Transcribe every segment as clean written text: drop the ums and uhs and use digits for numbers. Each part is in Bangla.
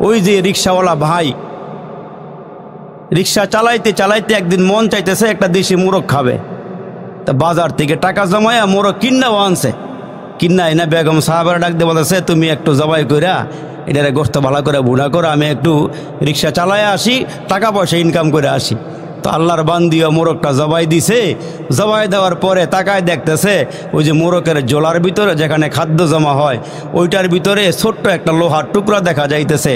ওই যে রিক্সাওয়ালা ভাই রিক্সা চালাইতে চালাইতে একদিন মন চাইতেছে একটা দেশি মোরগ খাবে, তা বাজার থেকে টাকা জমায়া মোরগ কিন্নাও আনছে। কিন্না এনে বেগম সাহাবের ডাক দিয়ে বলতেছে, তুমি একটু জবাই কইরা এটারে গোস্ত ভালো করে ভুনা করে আমি একটু রিক্সা চালায় আসি, টাকা পয়সা ইনকাম করে আসি। তো আল্লাহর বান্দিও মোরগটা জবাই দিছে। জবাই দেওয়ার পরে তাকায় দেখতেছে ওই যে মোরগের জোলার ভিতরে যেখানে খাদ্য জমা হয় ওইটার ভিতরে ছোট্ট একটা লোহার টুকরা দেখা যাইতেছে,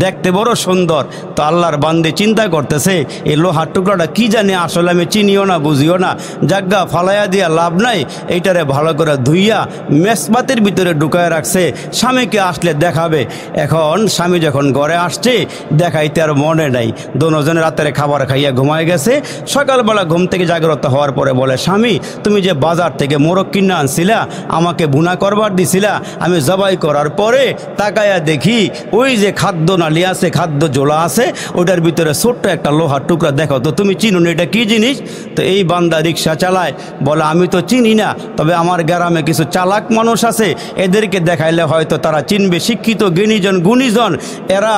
দেখতে বড় সুন্দর। তো আল্লাহর বান্দি চিন্তা করতেছে এই লোহার টুকরাটা কি জানি, আসলে আমি চিনিও না বুঝিও না, জাগা ফালাইয়া দিয়া লাভ নাই, এইটারে ভালো করে ধুইয়া মেসবাতের ভিতরে ঢুকায় রাখছে, স্বামীকে আসলে দেখাবে। এখন স্বামী যখন ঘরে আসছে দেখাইতে আর মনে নাই, দুজনে রাতের খাবার খাইয়া ঘুমায় গেছে। সকালবেলা ঘুম থেকে জাগ্রত হওয়ার পরে বলে, স্বামী তুমি যে বাজার থেকে মোরগ কিনে আনছিলা, আমাকে ভুনা করবার দিছিলা, আমি জবাই করার পরে তাকায়া দেখি ওই যে খাদ্য নালি আছে, খাদ্য জোলা আছে, ওটার ভিতরে ছোট্ট একটা লোহার টুকরা, দেখো তো তুমি চিনো না এটা কি জিনিস? তো এই বান্দা রিক্সা চালায়, বলে আমি তো চিনি না, তবে আমার গ্রামে কিছু চালাক মানুষ আছে, এদেরকে দেখাইলে হয়তো তারা চিনবে, শিক্ষিত জ্ঞানীজন গুণীজন, এরা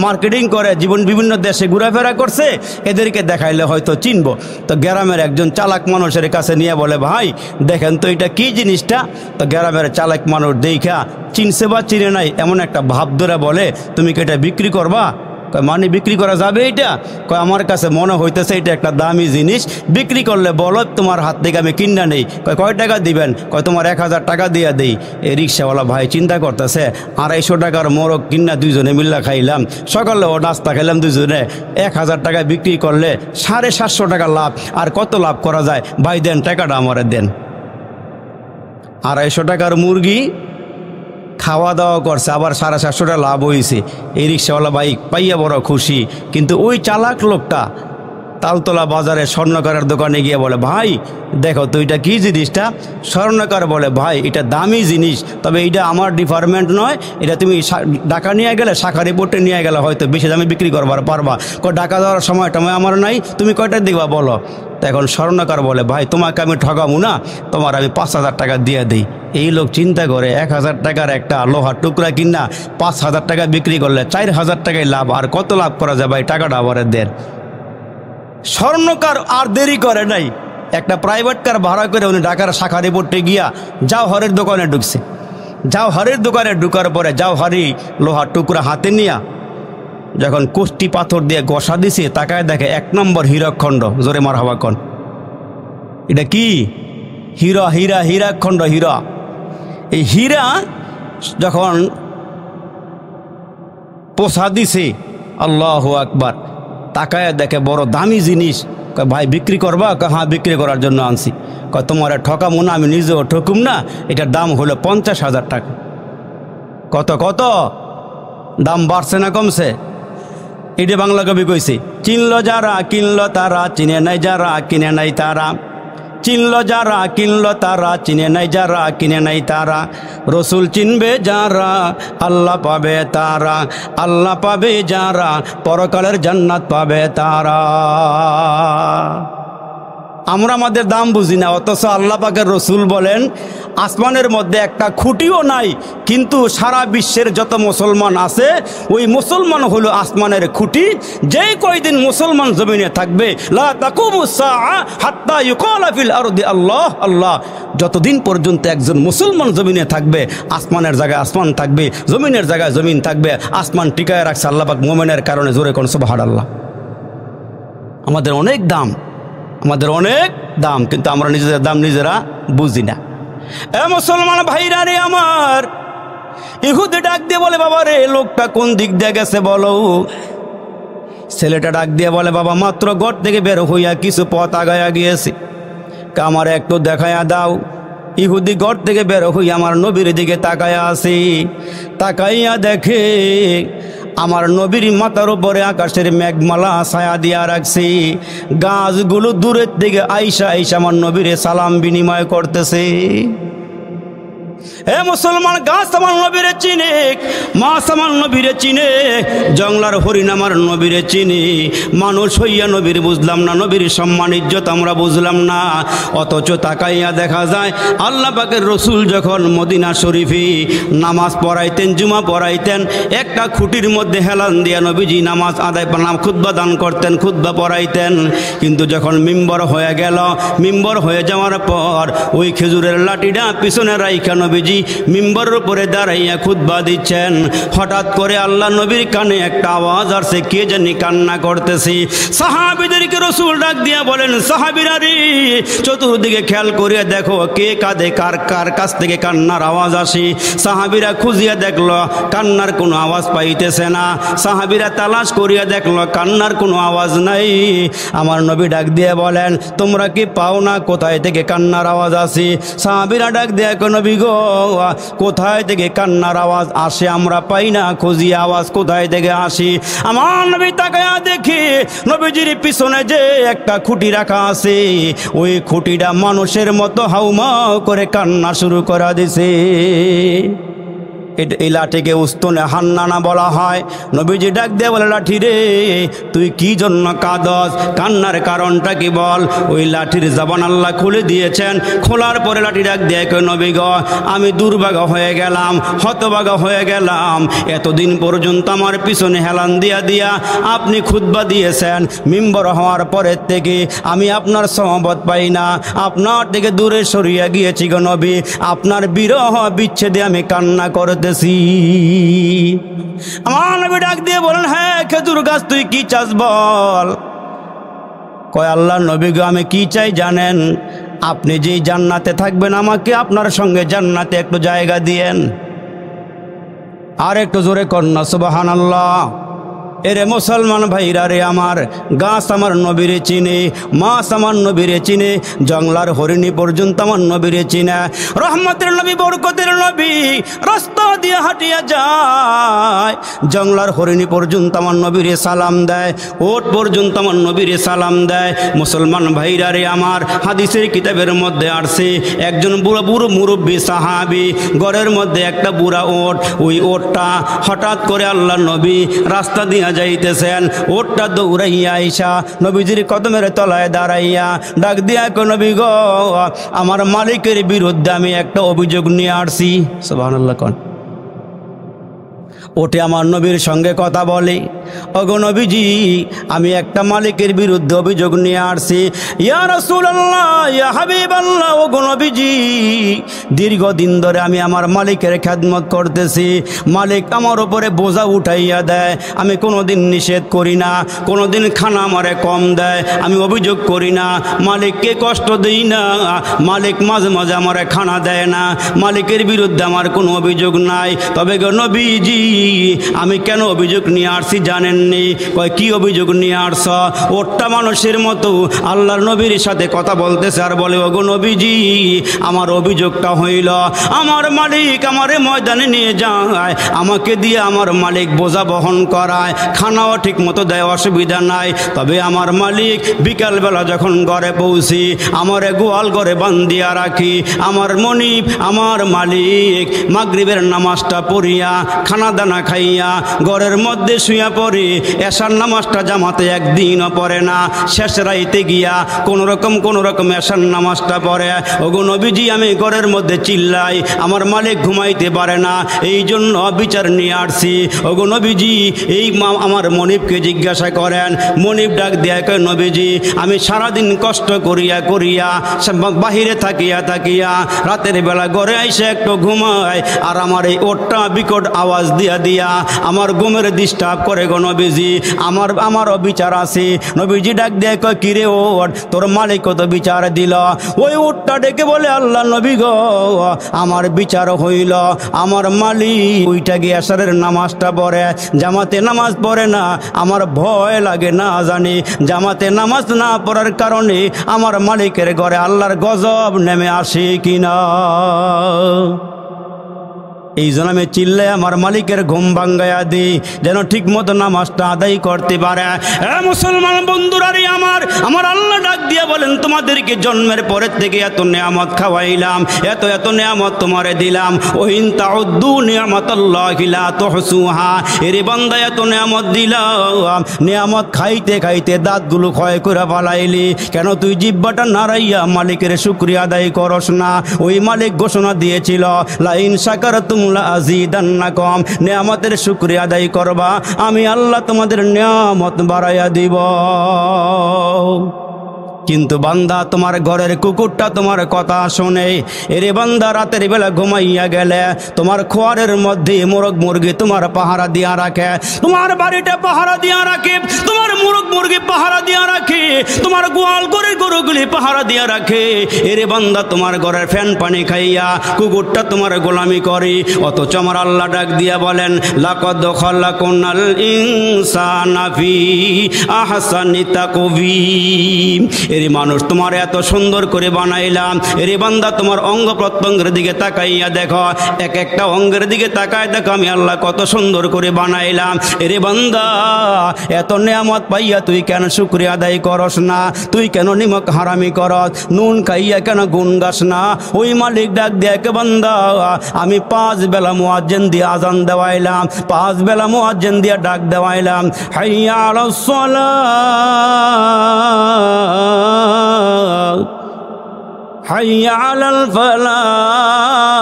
মার্কেটিং করে, জীবন বিভিন্ন দেশে ঘোরাফেরা করছে, এদেরকে দেখাইলে হয়তো চিনব। তো গ্রামের একজন চালাক মানুষের কাছে নিয়ে বলে, ভাই দেখেন তো এটা কি জিনিসটা? তো গ্রামের চালাক মানুষ দেখা চিনছে বা চিনে নাই এমন একটা ভাব ধরে বলে, তুমি কি এটা বিক্রি করবা? কয় মানে বিক্রি করা যাবে এটা? কয় আমার কাছে মনে হইতেছে এটা একটা দামি জিনিস, বিক্রি করলে বলো তোমার হাত থেকে আমি কিনা নেই। কয় টাকা দিবেন? কয় তোমার 1000 টাকা দিয়ে দেই। এই রিক্সাওয়ালা ভাই চিন্তা করতেছে 250 টাকার মোরগ কিনা দুইজনে মিল্লা খাইলাম, সকালে ও নাস্তা খাইলাম দুইজনে, 1000 টাকা বিক্রি করলে 750 টাকা লাভ, আর কত লাভ করা যায়? ভাই দেন টাকাটা আমারে দেন। 250 টাকার মুরগি খাওয়া দাওয়া করছে, আবার 750 টাকা লাভ হয়েছে। এই রিক্সাওয়ালা ভাই পাইয়া বড় খুশি। কিন্তু ওই চালাক লোকটা তালতলা বাজারে স্বর্ণকারের দোকানে গিয়ে বলে, ভাই দেখো তো এটা কি জিনিসটা? স্বর্ণকার বলে, ভাই এটা দামি জিনিস, তবে এটা আমার ডিপার্টমেন্ট নয়, এটা তুমি ঢাকা নিয়ে গেলে, শাখা রিপোর্টে নিয়ে গেলে হয়তো বেশি দামে বিক্রি করবার পারবা। ঢাকা দেওয়ার সময়টা আমার নাই, তুমি কয়টা দিবা বলো? তো এখন স্বর্ণকার বলে, ভাই তোমাকে আমি ঠকাবো না, তোমার আমি 5000 টাকা দিয়ে দিই। এই লোক চিন্তা করে 1000 টাকার একটা লোহার টুকরা কিনা 5000 টাকা বিক্রি করলে 4000 টাকায় লাভ, আর কত লাভ করা যায় ভাই? টাকাটা আবার দেন। স্বর্ণকার আর দেরি করে নাই, একটা প্রাইভেট কার ভাড়া করে উনি ঢাকার শাখা রিপোর্টে গিয়া জাওহারের দোকানে ঢুকছে। জাওহারের দোকানে ঢুকার পরে জাওহারি লোহার টুকরা হাতে নিয়া যখন কুষ্টি পাথর দিয়ে ঘষা দিছে, তাকায় দেখে 1 নম্বর হীরাখণ্ড। জোরে মারহাবা কোন, এটা কি? হীরা, হীরা, হীরাখণ্ড, হীরা। এই হীরা যখন পোষা দিছে, আল্লাহু আকবার, তাকায় দেখে বড় দামি জিনিস। ভাই বিক্রি করবা? হ্যাঁ বিক্রি করার জন্য আনছি। তোমার ঠকামো না, আমি নিজেও ঠকুম না, এটার দাম হলো 50,000 টাকা। কত কত দাম বাড়ছে না কমছে? এটা বাংলা কবি কইছে, চিনল যারা কিনল তারা, চিনে নাই যারা কিনে নাই তারা। চিনল যারা কিনল তারা, চিনে নাই যারা কিনে নাই তারা। রসুল চিনবে যারা, আল্লাহ পাবে তারা। আল্লাহ পাবে যারা, পরকালের জান্নাত পাবে তারা। আমরা আমাদের দাম বুঝি না, অথচ আল্লাহ পাকের রসুল বলেন আসমানের মধ্যে একটা খুঁটিও নাই, কিন্তু সারা বিশ্বের যত মুসলমান আছে ওই মুসলমান হলো আসমানের খুঁটি। যেই কয়দিন মুসলমান জমিনে থাকবে, লা তাকুমুস সাআ হাত্তা ইউকালা ফিল আরদি আল্লাহ আল্লাহ, যতদিন পর্যন্ত একজন মুসলমান জমিনে থাকবে, আসমানের জায়গায় আসমান থাকবে, জমিনের জায়গায় জমিন থাকবে। আসমান টিকায় রাখছে আল্লাহ পাক মুমিনের কারণে। জোরে কোন সুবহানাল্লাহ। আমাদের অনেক দাম, আমাদের অনেক দাম, কিন্তু আমরা নিজেদের দাম নিজেরা বুঝি না। এ মুসলমান ভাইরা রে আমার, ইহুদি ডাক দিয়ে বলে, বাবা রে লোকটা কোন দিক দিয়ে গেছে বলো? ছেলেটা ডাক দিয়ে বলে, বাবা মাত্র ঘর থেকে বের হইয়া কিছু পথ আগায়া গিয়েছি, আমার একটু দেখায়া দাও। ইহুদি ঘর থেকে বের হইয়া আমার নবীর দিকে তাকায়া আসি, তাকাইয়া দেখে আমার নবীর মাথার উপরে আকাশের মেঘমালা ছায়া দিয়া রাখছি। গাছগুলো দূরের দিকে আইসা আইসা আমার নবীরে সালাম বিনিময় করতেছে। হে মুসলমান, গাছ আমার নবীরে চিনে, মাছ আমার নবীরে চিনে, জংলার হরিণ আমার নবীরে চিনি। মানুষ হইয়া নবীর বুঝলাম না, নবীর সম্মান ইজ্জত আমরা বুঝলাম না। অথচ তাকাইয়া দেখা যায় আল্লাহ পাকের রসুল যখন মদিনা শরীফে নামাজ পড়াইতেন, জুমা পড়াইতেন, একটা খুঁটির মধ্যে হেলান দিয়া নবীজি নামাজ আদায় খুতবা দান করতেন, খুতবা পড়াইতেন। কিন্তু যখন মিম্বর হয়ে গেল, মিম্বর হয়ে যাওয়ার পর ওই খেজুরের লাঠিটা পিছনে রাইখা নবীজি মিম্বরের উপরে দাঁড়াইয়া খুতবা দিচ্ছেন। হঠাৎ করে আল্লাহ নবীর কানে একটা আওয়াজ আসছে, কে জানি কান্না করতেছি। সাহাবীদেরকে রসুল ডাক দিয়া বলেন, সাহাবীরা রে, চতুর্দিকে খেয়াল করিয়া দেখো কে কাঁদে, কার কার কাছ থেকে কান্নার আওয়াজ আসে। সাহাবীরা খুঁজিয়া দেখলো কান্নার কোনো আওয়াজ পাইতেছে না। সাহাবীরা তালাশ করিয়া দেখলো কান্নার কোনো আওয়াজ নাই। আমার নবী ডাক দিয়ে বলেন, তোমরা কি পাও না কোথায় থেকে কান্নার আওয়াজ আসে? সাহাবীরা ডাক দিয়ে, নবী গো, কোথায় থেকে কান্নার আওয়াজ আসে আমরা পাই না, খুঁজি আওয়াজ কোথায় থেকে আসি। আমার নবী তাকায়া দেখি নবীজির পিছনে যে একটা খুঁটি রাখা আছে, ওই খুঁটিটা মানুষের মতো হাউমাউ করে কান্না শুরু করা দিছে। এই লাঠিকে উস্তুনে হান্নানা বলা হয়। নবীজি ডাক দিয়ে বলে, লাঠি রে, তুই কি জন্য কাঁদস? কান্নার কারণটা কি বল? ওই লাঠির জবান আল্লাহ খুলে দিয়েছেন। খোলার পরে লাঠি ডাক দিয়ে কই, নবী গো, আমি দুর্ভাগা হয়ে গেলাম, হতভাগা হয়ে গেলাম। এতদিন পর্যন্ত আমার পিছনে হেলান দিয়া দিয়া আপনি খুতবা দিয়েছেন, মিম্বর হওয়ার পরের থেকে আমি আপনার সহবত পাই না, আপনার থেকে দূরে সরিয়ে গিয়েছি গো নবী। আপনার বিরহ বিচ্ছেদে আমি কান্না করতে। আমার নবী ডাক দিয়ে বলেন, হ্যাঁ খেজুর গাছ, তুই কি চাস বল? কয়, আল্লাহ নবী গো, আমি কি চাই জানেন? আপনি যেই জান্নাতে থাকবেন, আমাকে আপনার সঙ্গে জান্নাতে একটু জায়গা দিয়েন। আর একটু জোরে কন্যা সুবহানাল্লাহ। এরে মুসলমান ভাইরা রে আমার, গাছ আমার নবীরে চিনে, মাছ আমার নবীরে চিনে, জংলার হরিণী পর্যন্ত আমার নবীরে চিনে। রহমতের নবী, বরকতের নবী রাস্তা দিয়ে হাঁটিয়া যায়, জংলার হরিণী পর্যন্ত আমার নবীরে সালাম দেয়, ওট পর্যন্ত আমার নবীরে সালাম দেয়। মুসলমান ভাইরা রে আমার, হাদিসের কিতাবের মধ্যে আসছে, একজন বুড়ো বুড়ো মুরব্বী সাহাবী, ঘরের মধ্যে একটা বুড়া ওট, ওই ওটটা হঠাৎ করে আল্লাহ নবী রাস্তা দিয়ে যাইতেছেন, ওটটা দৌড়াইয়া আইসা নবীজির কদমের তলায় দাঁড়াইয়া ডাক দিয়া কই, নবী গো, আমার মালিকের বিরুদ্ধে আমি একটা অভিযোগ নিয়ে আসছি। সুবহানাল্লাহ। কোন ওটে আমার নবীর সঙ্গে কথা বলে, ওগো নবীজি, আমি একটা মালিকের বিরুদ্ধে অভিযোগ নিয়ে আসছি। ইয়া রাসূলুল্লাহ, ইয়া হাবিবাল্লাহ, ওগো নবীজি, দীর্ঘদিন ধরে আমি আমার মালিকের খেদমত করতেছি, মালিক আমার উপরে বোঝা উঠাইয়া দেয়, আমি কোনোদিন নিষেধ করি না, কোনোদিন খানা আমারে কম দেয়, আমি অভিযোগ করি না, মালিককে কষ্ট দিই না, মালিক মাঝে মাঝে আমারে খানা দেয় না, মালিকের বিরুদ্ধে আমার কোনো অভিযোগ নাই। তবে গো নবীজি, আমি কেন অভিযোগ নিয়ে আসছি জানেননি? কয়, কি অভিযোগ নিয়ে আসছ? ওটা মানুষের মতো আল্লাহর নবীর সাথে কথা বলতেছে আর বলে, ওগো নবীজি, আমার অভিযোগটা হইল, আমার মালিক আমারে ময়দানে নিয়ে যায়, আমাকে দিয়ে আমার মালিক বোঝা বহন করায়, খানাও ঠিক মতো দেয়, অসুবিধা নাই। তবে আমার মালিক বিকালবেলা যখন ঘরে পৌঁছি, আমারে গোয়াল ঘরে বান্ধিয়া রাখি, আমার মনিব আমার মালিক মাগরিবের নামাজটা পড়িয়া খানা দানা খাইয়া ঘরের মধ্যে শুয়া পড়ে, এশার নামাজটা জামাতে একদিনও পড়ে না, শেষ রাইতে গিয়া কোন রকম এশার নামাজটা পড়ে। ওগো নবীজি, আমি ঘরের মধ্যে চিল্লাই, আমার মালিক ঘুমাইতে পারে না, এই জন্য বিচার নিয়ে আসছি। ওগো নবীজি, এই আমার মনিবকে জিজ্ঞাসা করেন। মনিব ডাক দেয়া কয়, নবীজি, আমি সারাদিন কষ্ট করিয়া বাহিরে থাকিয়া রাতের বেলা ঘরে আইসে একটু ঘুমায়, আর আমার এই ওটটা বিকট আওয়াজ দিয়া আমার ঘুমের ডিস্টার্ব করে গো নবীজি, আমারও বিচার আছে। নবীজি ডাক দেয় কয়, কিরে ওট, তোর মালিক কত বিচার দিল? ওই ওটটা ডেকে বলে, আল্লাহ নবী গো, আমার বিচার হইল, আমার মালিক ওইটা গিয়ে এশারের নামাজটা পড়ে, জামাতে নামাজ পড়ে না, আমার ভয় লাগে না জানি জামাতে নামাজ না পড়ার কারণে আমার মালিকের ঘরে আল্লাহর গজব নেমে আসে কিনা। এই জন্য আমি চিল্লাই আমার মালিকের ঘুম ভাঙ্গাইয়া দিই, যেন ঠিক মতো নামাজটা আদায় করতে পারে। মুসলমান বন্ধুরা রে আমার আল্লাহ ডাক দিয়া বলেন, তোমাদেরকে জন্মের পরের থেকে এত নেয়ামত খাওয়াইলাম, এত এত নেয়ামত তোমারে দিলাম। ওহিন তাউদ্দু নিয়ামাতাল্লাহি লা তুহসুহা। এরে বান্দা এত নেয়ামত দিলাম, নেয়ামত খাইতে খাইতে দাঁতগুলো ক্ষয় করে ফেলাইলি কেন? তুই জিহ্বাটা নাড়াইয়া মালিকের শুকরিয়া আদায় করস না। ওই মালিক ঘোষণা দিয়েছিল, লা ইন শাকারতুম লা আযীদান্নাকুম, নেয়ামতের শুকরিয়া আদায় করবা, আমি আল্লাহ তোমাদের নেয়ামত বাড়াইয়া দিব। কিন্তু বান্দা তোমার ঘরের কুকুরটা তোমার কথা শোনে। এরে বান্দা রাতের বেলা ঘুমাইয়া গেলে তোমার খোয়ারের মধ্যে মোরগ মুরগি তোমার পাহারা দিয়া রাখে, তোমার বাড়িটা পাহারা দিয়া রাখে, তোমার মোরগ মুরগি পাহারা দিয়া রাখে, তোমার গোয়াল ঘরের গরুগুলি পাহারা দিয়া রাখে। এরে বান্দা তোমার ঘরের ফ্যান পানি খাইয়া কুকুরটা তোমার গোলামি করে। অথচ আমার আল্লাহ ডাক দিয়া বলেন, লাকাদ খালাকনাল ইনসানা ফি আহসানি তাকওয়িম। এরে মানুষ তোমার এত সুন্দর করে বানাইলাম, এরে বান্দা তোমার অঙ্গ প্রত্যঙ্গের দিকে তাকাইয়া দেখো, এক একটা অঙ্গের দিকে তাকায় দেখো আমি আল্লাহ কত সুন্দর করে বানাইলাম। এরে বান্দা এত নেয়ামত পাইয়া তুই কেন শুকরিয়া আদায় করস না? তুই কেন নিমক হারামি করস? নুন খাইয়া কেন গুণ গাস না? ওই মালিক ডাক দেখ, বান্দা আমি 5 বেলা মুয়াজ্জিন দিয়ে আজান দেওয়াইলাম, 5 বেলা মুয়াজ্জিন দিয়ে ডাক দেওয়াইলাম, হাইয়া আলাস সালাহ হাইয়া আলাল ফালাহ।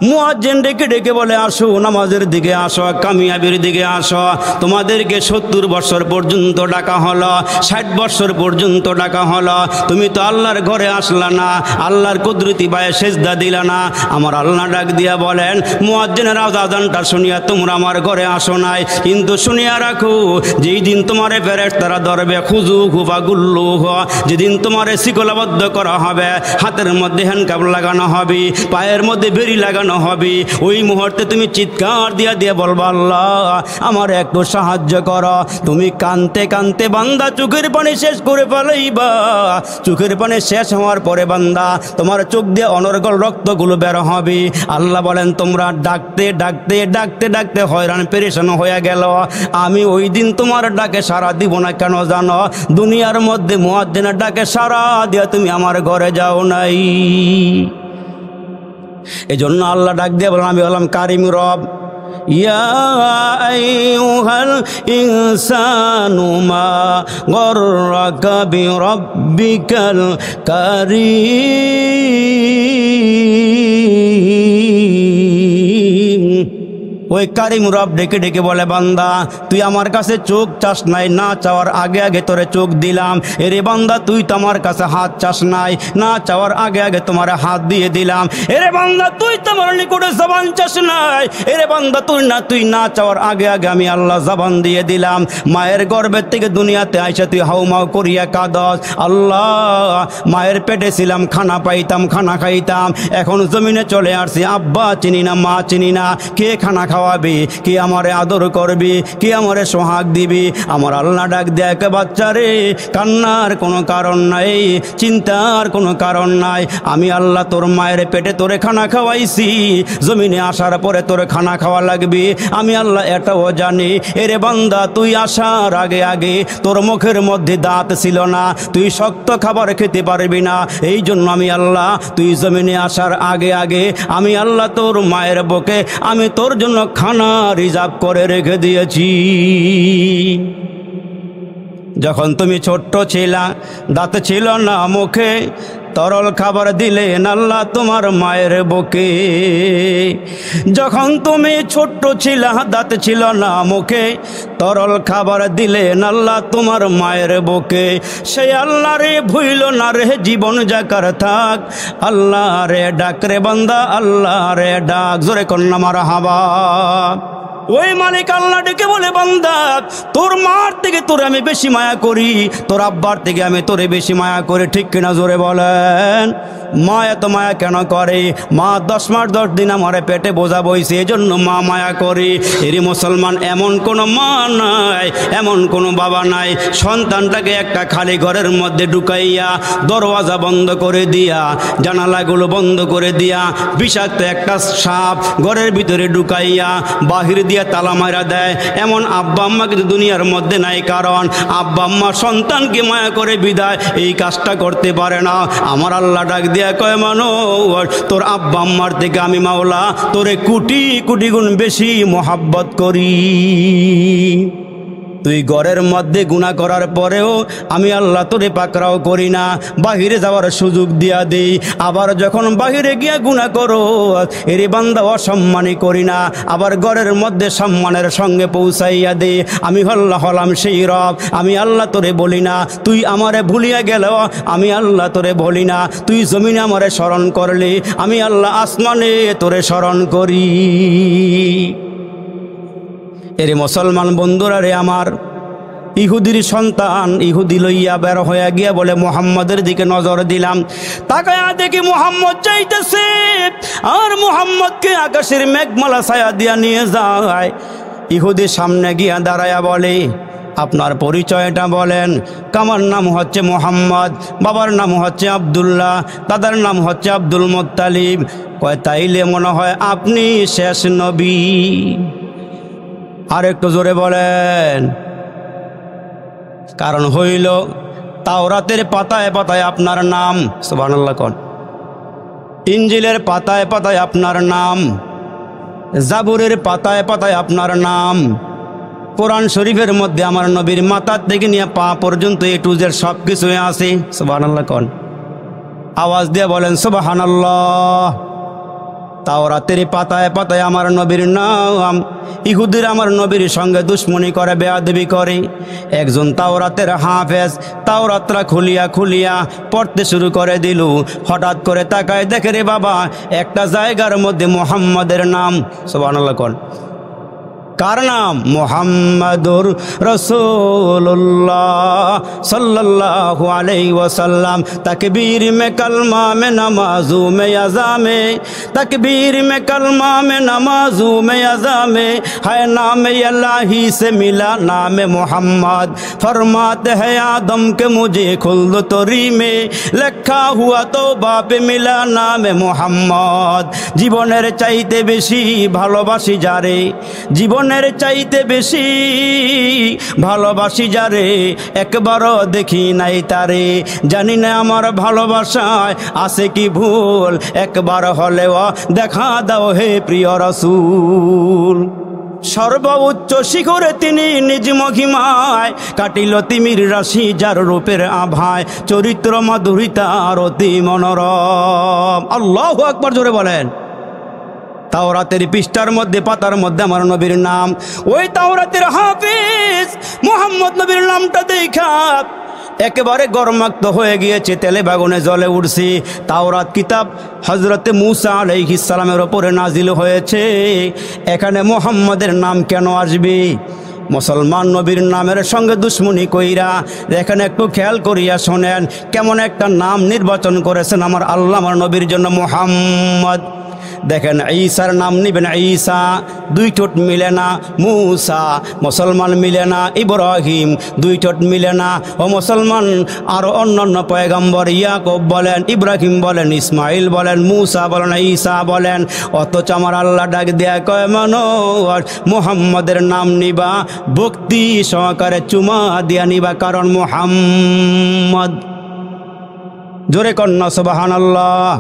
মুয়াজ্জিন ডেকে ডেকে বলে, আসো নামাজের দিকে আসো, কামিয়াবির দিকে আসো। তোমাদেরকে 70 বছর পর্যন্ত ডাকা হলো, 60 বছর পর্যন্ত ডাকা হলো, তুমি তো আল্লাহর ঘরে আসলা না, আল্লাহর কুদরতি বায়ে সেজদা দিলা না। আমার আল্লাহ ডাক দিয়া বলেন, মুয়াজ্জিনের আজানটা শুনিয়া তোমরা আমার ঘরে আসো নাই, কিন্তু শুনিয়া রাখো যেই দিন তোমারে ফেরেশতারা ধরবে, খুযুহু ফাগুল্লুহু, যেদিন তোমারে শিকলাবদ্ধ করা হবে, হাতের মধ্যে হ্যান্ডকাপ লাগানো হবে, পায়ের মধ্যে বেড়ি লাগানো হবে, ওই মুহূর্তে তুমি চিৎকার দিয়া দিয়া বলবা, আল্লাহ আমার একটু সাহায্য করো। তুমি কানতে কানতে বান্দা চোখের পানি শেষ করে ফেলাইবা। চোখের পানি শেষ হওয়ার পরে বান্দা তোমার চোখ দিয়ে অনর্গল রক্তগুলো বের হবে। আল্লাহ বলেন, তোমরা ডাকতে ডাকতে ডাকতে ডাকতে হয়রান পেরেশান হয়ে গেল, আমি ওই দিন তোমার ডাকে সাড়া দিব না। কেন জানো? দুনিয়ার মধ্যে মুয়াজ্জিনের ডাকে সাড়া দিয়া তুমি আমার ঘরে যাও নাই। এজন্য আল্লাহ ডাক দিয়ে বলেন, আমি হলাম কারিম রব। ইয়া আইয়ুহাল ইনসানু মা গররাকা বিরাব্বিকাল কারীম। ওই কারিম রব ডেকে ডেকে বলে, বান্দা তুই আমার কাছে চোখ চাস নাই, না চাওয়ার আগে আগে তোরে চোখ দিলাম। এরে বান্দা তুই তো আমার কাছে হাত চাস নাই, না চাওয়ার আগে আগে তোমার হাত দিয়ে দিলাম। এরে বান্দা তুই তো আমার নিকটে জবান চাস নাই, এরে বান্দা তুই না চাওয়ার আগে আগে আমি আল্লাহ জবান দিয়ে দিলাম। মায়ের গর্ভের থেকে দুনিয়াতে আইসা তুই হাউমাউ করিয়া কাঁদস, আল্লাহ মায়ের পেটে ছিলাম, খানা পাইতাম, খানা খাইতাম, এখন জমিনে চলে আসছি, আব্বা চিনি না, মা চিনি না, কে খানা খাওয়াবি, কে আমারে আদর করবি, কে আমারে সোহাগ দিবি? আমার আল্লাহ ডাক দেখ, বাচ্চারে কান্নার কোনো কারণ নাই, চিন্তার কোনো কারণ নাই। আমি আল্লাহ তোর মায়ের পেটে তোরে খানা খাওয়াইছি, জমিনে আসার পরে তোরে খানা খাওয়া লাগবি, আমি আল্লাহ এটাও জানি। এরে বান্দা তুই আসার আগে আগে তোর মুখের মধ্যে দাঁত ছিল না, তুই শক্ত খাবার খেতে পারবি না, এই জন্য আমি আল্লাহ তুই জমিনে আসার আগে আগে আমি আল্লাহ তোর মায়ের বুকে আমি তোর জন্য খানা রিজার্ভ করে রেখে দিয়েছি। যখন তুমি ছোট্ট ছিলা, দাঁত ছিল না মুখে, তরল খাবার দিলেন আল্লাহ তোমার মায়ের বুকে। যখন তুমি ছোট্ট ছিলা, দাঁত ছিল না মুখে, তরল খাবার দিলেন আল্লাহ তোমার মায়ের বুকে। সেই আল্লাহ রে ভুইল না রে, জীবন যাকার থাক, আল্লাহ রে ডাক রে বান্দা, আল্লাহ রে ডাক। জোরে কন্যা মারহাবা। ওই মালিক আল্লাহ ডেকে বলে, বান্দা তোর মার থেকে তোরে আমি বেশি মায়া করি, তোর আব্বার থেকে আমি তোরে বেশি মায়া করি, ঠিক কিনা জোরে বলেন? মা এত মায়া কেন করে? মা 10 মাস 10 দিন আমারে পেটে বোঝা বইছে, এজন্য মা মায়া করে। এরই মুসলমান, এমন কোনো মা নাই, এমন কোনো বাবা নাই সন্তানটাকে একটা খালি ঘরের মধ্যে ঢুকাইয়া দরওয়াজা বন্ধ করে দিয়া, জানালাগুলো বন্ধ করে দিয়া, বিষাক্ত একটা সাপ ঘরের ভিতরে ঢুকাইয়া বাহির দিয়া তালা মারা দেয়। এমন আব্বা আম্মা কিন্তু দুনিয়ার মধ্যে নাই, কারণ আব্বা আম্মা সন্তানকে মায়া করে বিদায় এই কাজটা করতে পারে না। আমার আল্লাহ ডাক দিয়া কয়, মানুষ তোর আব্বা আম্মার থেকে আমি মাওলা তোরে কোটি কোটি গুণ বেশি মোহাব্বত করি। তুই ঘরের মধ্যে গুনাহ করার পরেও আমি আল্লাহ তোরে পাকড়াও করি না, বাহিরে যাওয়ার সুযোগ দিয়া দেই। আবার যখন বাহিরে গিয়া গুনাহ করো, এরে বান্দা অসম্মানই করি না, আবার ঘরের মধ্যে সম্মানের সঙ্গে পৌঁছাইয়া দে। আমি আল্লাহ হলাম সেই রব, আমি আল্লাহ তোরে বলি না তুই আমারে ভুলিয়া গেল, আমি আল্লাহ তোরে বলি না তুই জমিনে আমারে স্মরণ করলে, আমি আল্লাহ আসমানে তোরে স্মরণ করি। এরে মুসলমান বন্ধুরা রে আমার, ইহুদির সন্তান ইহুদি লইয়া বের হয়ে গিয়া বলে, মুহাম্মদের দিকে নজর দিলাম, তাকায়া দেখি মুহাম্মদ যাইতেছে, আর মুহাম্মদকে আকাশের মেঘমালা ছায়া দিয়া নিয়ে যায়। ইহুদির সামনে গিয়া দাঁড়ায়া বলে, আপনার পরিচয়টা বলেন। আমার নাম হচ্ছে মুহাম্মদ, বাবার নাম হচ্ছে আব্দুল্লাহ, দাদার নাম হচ্ছে আব্দুল মুত্তালিব। কয়, তাইলে মনে হয় আপনি শেষ নবী। আর একটু জোরে বলেন। কারণ হইল তাওরাতের পাতায় পাতায় আপনার নাম, সুবহানাল্লাহ কোন, ইনজিলের পাতায় পাতায় আপনার নাম, জাবুরের পাতায় পাতায় আপনার নাম, কোরআন শরীফের মধ্যে আমার নবীর মাথার থেকে নিয়ে পা পর্যন্ত এ টু জেড সব কিছুই আছে। সুবহানাল্লাহ কোন, আওয়াজ দিয়ে বলেন সুবহানাল্লাহ। তাওরাতের পাতায় পাতায় আমার নবীর নাম। ইহুদির আমার নবীর সঙ্গে দুশ্মনী করে, বেয়াদবি করে। একজন তাওরাতের হাফেজ তাওরাতরা খুলিয়া খুলিয়া পড়তে শুরু করে দিল। হঠাৎ করে তাকায় দেখে, রে বাবা, একটা জায়গার মধ্যে মুহাম্মাদের নাম। সুবহানাল্লাহ কোন, কার নাম? মুহাম্মাদুর রাসূলুল্লাহ সাল্লাল্লাহু আলাইহি ওয়াসাল্লাম। তাকবীর মে কলমা মে নমাজু মে আযা মে, तकबीर में कलमा में नमाजू में अज़ा में है नाम अल्लाही से मिला नाम मोहम्मद। फरमाते हैं आदम के मुझे खुल्द तोरी में लिखा हुआ तो बाप मिला नाम मोहम्मद। জীবনের চাইতে বেশি ভালোবাসি যারে, জীবনের চাইতে বেশি ভালোবাসি যারে, একবারও দেখি নাই তারে। জানি না আমার ভালোবাসায় আছে কি ভুল, একবার হলেও দেখা দাও হে প্রিয় রাসূল। সর্বোচ্চ শিখরে তিনি নিজ মহিমায় কাটিল তিমির রাশি, যার রূপের আভায় চরিত্র মাধুরিতার অতি মনোরম। আল্লাহু আকবার, জোরে বলেন। তাওরাতের পৃষ্ঠার মধ্যে পাতার মধ্যে আমার নবীর নাম। ওই তাওরাতের হাফেজ মুহাম্মদ নবীর নামটা দেখা একেবারে গরমাক্ত হয়ে গিয়েছে, তেলে বাগুনে জ্বলে উঠছে। তাওরাত কিতাব হযরতে মূসা আলাইহিস সালামের ওপরে নাজিল হয়েছে, এখানে মুহাম্মদের নাম কেন আসবে? মুসলমান নবীর নামের সঙ্গে দুশ্মনী কইরা এখানে একটু খেয়াল করিয়া শোনেন, কেমন একটা নাম নির্বাচন করেছেন আমার আল্লাহ আমার নবীর জন্য, মুহাম্মদ। দেখেন, ঈসার নাম নিবেন ঈসা, দুই ঠোঁট মিলে না। মূসা, মুসলমান মিলে না। ইব্রাহিম, দুই ঠোঁট মিলে না। ও মুসলমান আরও অন্যান্য পয়গম্বর, ইয়াকুব বলেন, ইব্রাহিম বলেন, ইসমাইল বলেন, মূসা বলেন, ঈসা বলেন। অথচ আমার আল্লাহ ডাক দেয়া কয়, মানুষ মুহাম্মদের নাম নিবা, ভক্তি সহকারে চুমা দিয়া নিবা, কারণ মুহাম্মদ। জোরে কন্যা সুবহানাল্লাহ।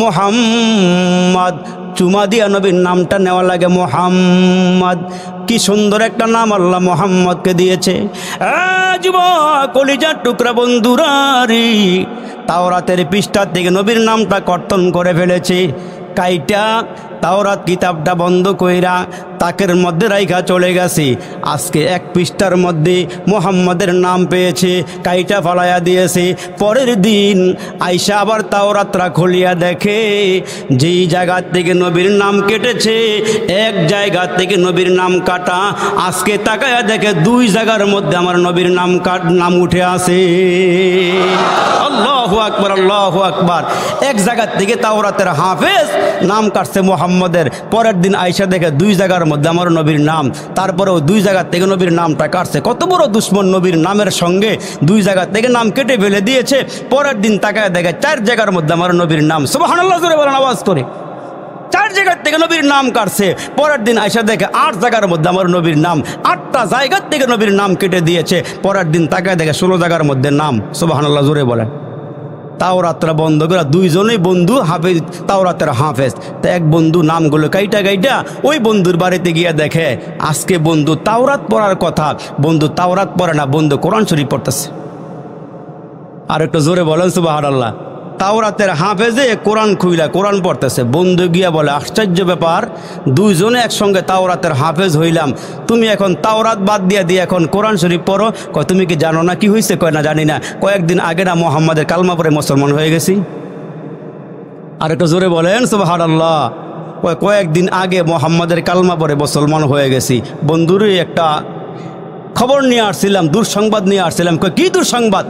মুহাম্মদ, চুমা দিয়া নবীর নামটা নেওয়া লাগে মুহাম্মদ। কি সুন্দর একটা নাম আল্লাহ মুহাম্মদকে দিয়েছে। যুবক কলিজার টুকরা বন্ধুরা রে, তাওরাতের পৃষ্ঠার দিকে নবীর নামটা কর্তন করে ফেলেছে। কাইটা তাওরাত কিতাবটা বন্ধ কইরা তাকের মধ্যে রাইখা চলে গেছি। আজকে এক পৃষ্ঠার মধ্যে মুহাম্মাদের নাম পেয়েছে, কাইটা ফালাইয়া দিয়েছে। পরের দিন আইসা আবার তাওরাতরা খুলিয়া দেখে যেই জায়গা থেকে নবীর নাম কেটেছে এক জায়গা থেকে নবীর নাম কাটা। আজকে তাকায়া দেখে দুই জায়গার মধ্যে আমার নবীর নাম উঠে আসে। আল্লাহু আকবার, আল্লাহু আকবার। এক জায়গা থেকে তাওরাতের হাফেজ নাম কাটছে মুহাম্মাদের, পরের দিন আইসা দেখে দুই জায়গার মধ্যে আমার নবীর নাম। তারপরেও দুই জায়গা থেকে নবীর নামটা কাটছে। কত বড় দুশ্মন নবীর নামের সঙ্গে, দুই জায়গা থেকে নাম কেটে ফেলে দিয়েছে। পরের দিন তাকায় দেখে চার জায়গার মধ্যে আমার নবীর নাম। সুবহানাল্লাহ জোরে বলেন আওয়াজ করে। চার জায়গার থেকে নবীর নাম কাটছে। পরের দিন আইসা দেখে আট জায়গার মধ্যে আমার নবীর নাম। আটটা জায়গার থেকে নবীর নাম কেটে দিয়েছে। পরের দিন তাকায় দেখে 16 জায়গার মধ্যে নাম। সুবহানাল্লাহ জোরে বলেন। তাওরাতরা বন্ধ করে দুইজনেই বন্ধু হাফেজ, তাওরাতের হাফেজ। তা এক বন্ধু নামগুলো কাইটা ওই বন্ধুর বাড়িতে গিয়ে দেখে আজকে বন্ধু তাওরাত পড়ার কথা, বন্ধু তাওরাত পড়ে না, বন্ধু কোরআন শরীফ পড়তেছে। আর একটু জোরে বলেন সুবহানাল্লাহ। তাওরাতের হাফেজে কোরআন খুইলা কোরআন পড়তেছে। বন্ধু গিয়া বলে আশ্চর্য ব্যাপার, দুইজনে একসঙ্গে তাওরাতের হাফেজ হইলাম, তুমি এখন তাওরাত বাদ দিয়ে এখন কোরআন শরীফ পড়ো। কয় তুমি কি জানো না কি হয়েছে? কয় না জানি না। কয়েকদিন আগে না মুহাম্মাদের কালমা পড়ে মুসলমান হয়ে গেছি। আর একটু জোরে বলেন সুবহানাল্লাহ। কয়েকদিন আগে মুহাম্মাদের কালমা পড়ে মুসলমান হয়ে গেছি। বন্ধুরে একটা খবর নিয়ে আসছিলাম, দুঃসংবাদ নিয়ে আসছিলাম। কয় কি দুঃসংবাদ?